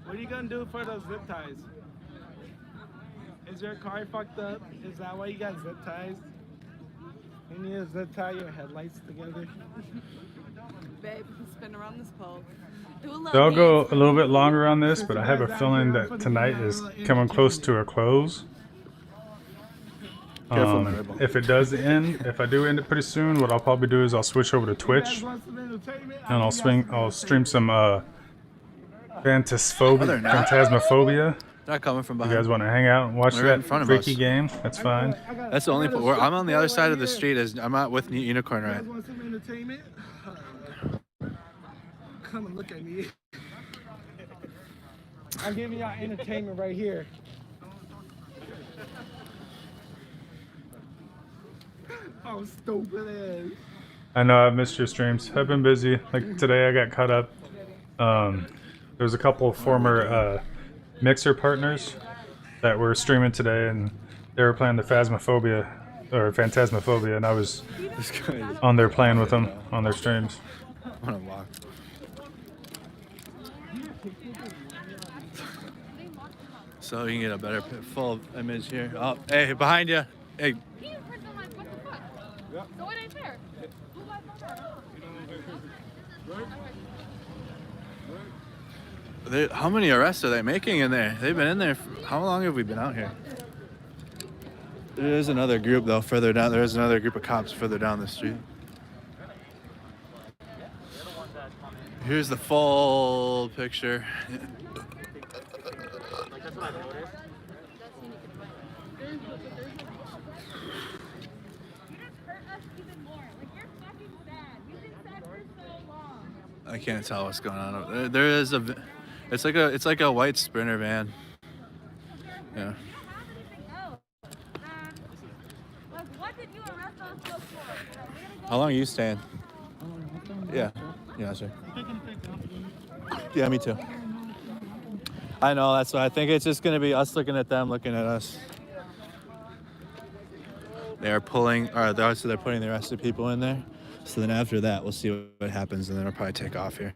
What are you gonna do for those zip ties? Is your car fucked up? Is that why you got zip ties? You need to zip tie your headlights together. Babe, spin around this pole. So I'll go a little bit longer on this, but I have a feeling that tonight is coming close to a close. If it does end, if I do end it pretty soon, what I'll probably do is I'll switch over to Twitch and I'll stream some Phantasmophobia. Not coming from behind. You guys want to hang out and watch They're right in that front of freaky us. game? That's fine. That's the only. I'm on the other side of the street. I'm not with Unicorn, You right? guys want some entertainment? Come and look at me. I'm giving y'all entertainment right here. Oh, stupid ass. I know I've missed your streams. I've been busy. Like today I got caught up. There's a couple of former Mixer partners that were streaming today and they were playing the Phantasmophobia, and I was on there playing with them on their streams. I want to walk. So you can get a better full image here. Oh, hey, behind you. Hey. So it ain't fair. How many arrests are they making in there? They've been in there. How long have we been out here? There is another group though further down. There is another group of cops further down the street. Here's the full picture. I can't tell what's going on. There is a. It's like a white Sprinter van. Yeah. How long are you staying? Yeah. Yeah, sure. Yeah, me too. I know, that's why I think it's just gonna be us looking at them, looking at us. They're pulling, or they're putting the rest of the people in there. So then after that, we'll see what happens, and then I'll probably take off here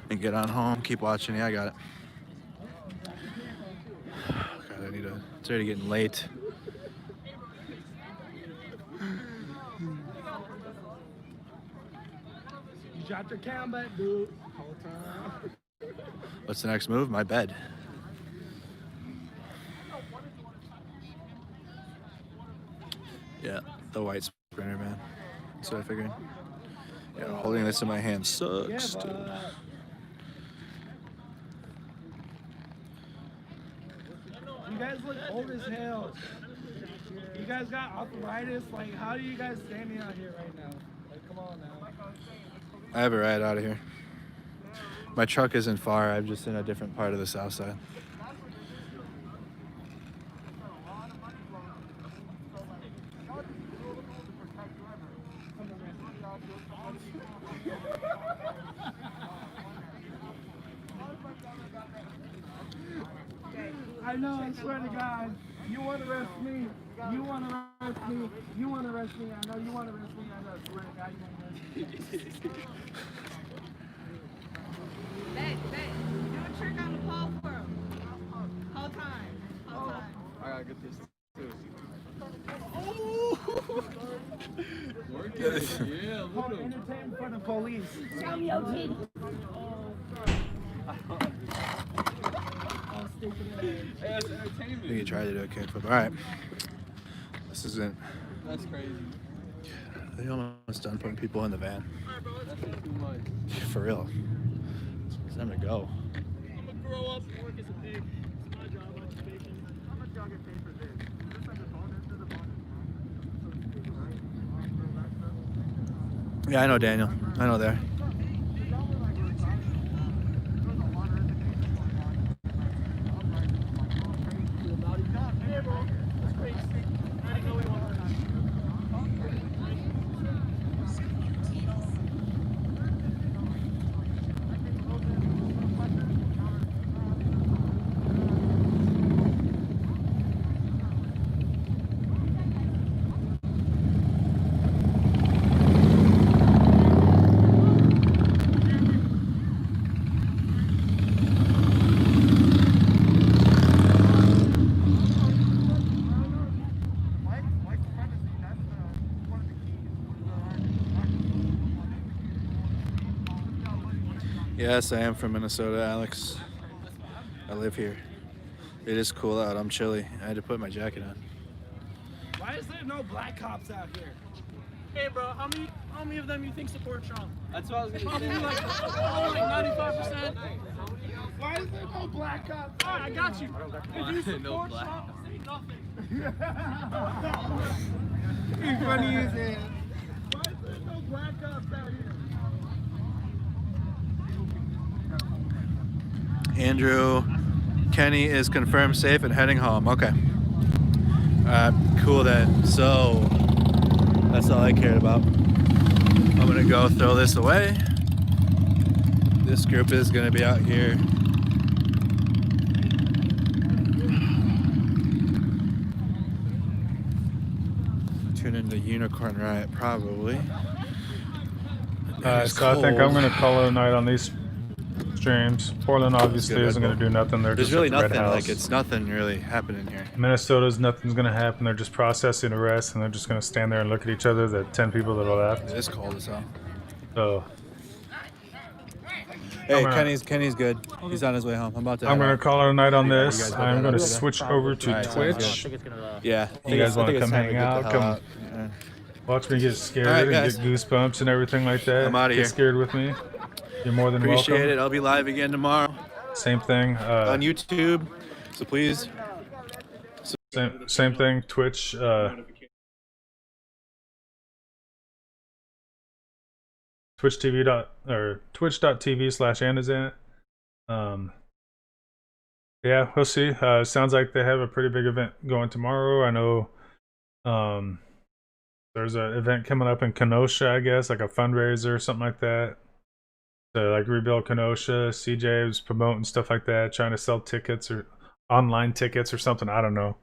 and get on home. Keep watching. Yeah, I got it. God, I need to. It's already getting late. You shot your cam back, dude. Whole time. What's the next move? My bed. Yeah, the white sprinter, man. That's what I figured. Yeah, holding this in my hand sucks, dude. You guys look old as hell. You guys got arthritis. Like, how are you guys standing out here right now? Like, come on now. I have a ride out of here. My truck isn't far. I'm just in a different part of the south side. I know, I swear to God. You want to arrest me. You want to arrest me. You want to arrest me. I know you want to arrest me. I know, I swear to God, you want to arrest me. Babe, do a trick on the pole for him. Whole time. Whole time. I gotta get this too. Yeah, entertainment for the police. Show me your kid. We can try to do a kickflip. All right. This is it. That's crazy. They almost done putting people in the van. That's too much. For real. It's time to go. I'm gonna grow up and work as a pig. It's my job, occupation. How much y'all get paid for this? Is this like a bonus or the bonus? Yeah, I know Daniel. I know there. Yes, I am from Minnesota, Alex. I live here. It is cool out. I'm chilly. I had to put my jacket on. Why is there no black cops out here? Hey, bro, how many of them you think support Trump? That's what I was gonna say. Like 95%. Why is there no black cops? All right, I got you. If you support Trump, say nothing. He's funny as hell. Why is there no black cops out here? Andrew, Kenny is confirmed safe and heading home. Okay. Cool then. So, that's all I cared about. I'm gonna go throw this away. This group is gonna be out here. Tune into Unicorn Riot, probably. So I think I'm gonna call it a night on these streams. Portland obviously isn't going to do nothing. They're There's just really at the Red nothing. House. Like it's nothing really happening here. Minnesota's nothing's going to happen. They're just processing arrests, and they're just going to stand there and look at each other. The 10 people that are left. It's cold as hell. So. Hey, Kenny's good. He's on his way home. I'm about to. I'm going to call it a night on this. I'm going to switch over to Right, Twitch. Yeah. You guys want to come hang out? Come. Yeah. Watch me get scared Right, and get goosebumps and everything like that. I'm outta Get here. scared with me. You're more than welcome. Appreciate it. I'll be live again tomorrow. Same thing. On YouTube. So please. Same thing. Twitch. Twitch.tv/Andazant. Yeah, we'll see. Sounds like they have a pretty big event going tomorrow. I know there's an event coming up in Kenosha, I guess, like a fundraiser or something like that. to like rebuild Kenosha. CJ was promoting stuff like that, trying to sell tickets or online tickets or something. I don't know.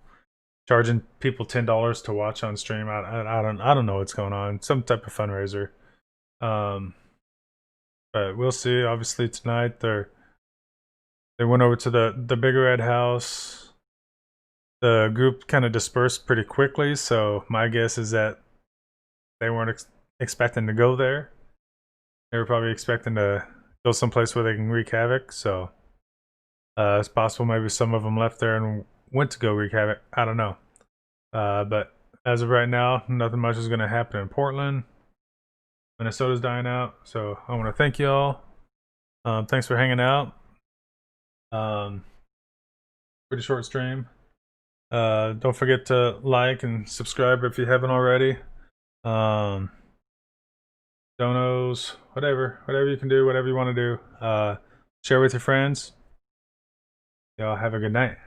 Charging people $10 to watch on stream. I don't know what's going on. Some type of fundraiser. But we'll see. Obviously tonight they went over to the Big Red House. The group kind of dispersed pretty quickly, so my guess is that they weren't expecting to go there. They were probably expecting to go someplace where they can wreak havoc. So it's possible maybe some of them left there and went to go wreak havoc. I don't know. But as of right now, nothing much is going to happen in Portland. Minnesota's dying out. So I want to thank y'all. Thanks for hanging out. Pretty short stream. Don't forget to like and subscribe if you haven't already. Donos, whatever you can do, whatever you want to do. Share with your friends. Y'all have a good night.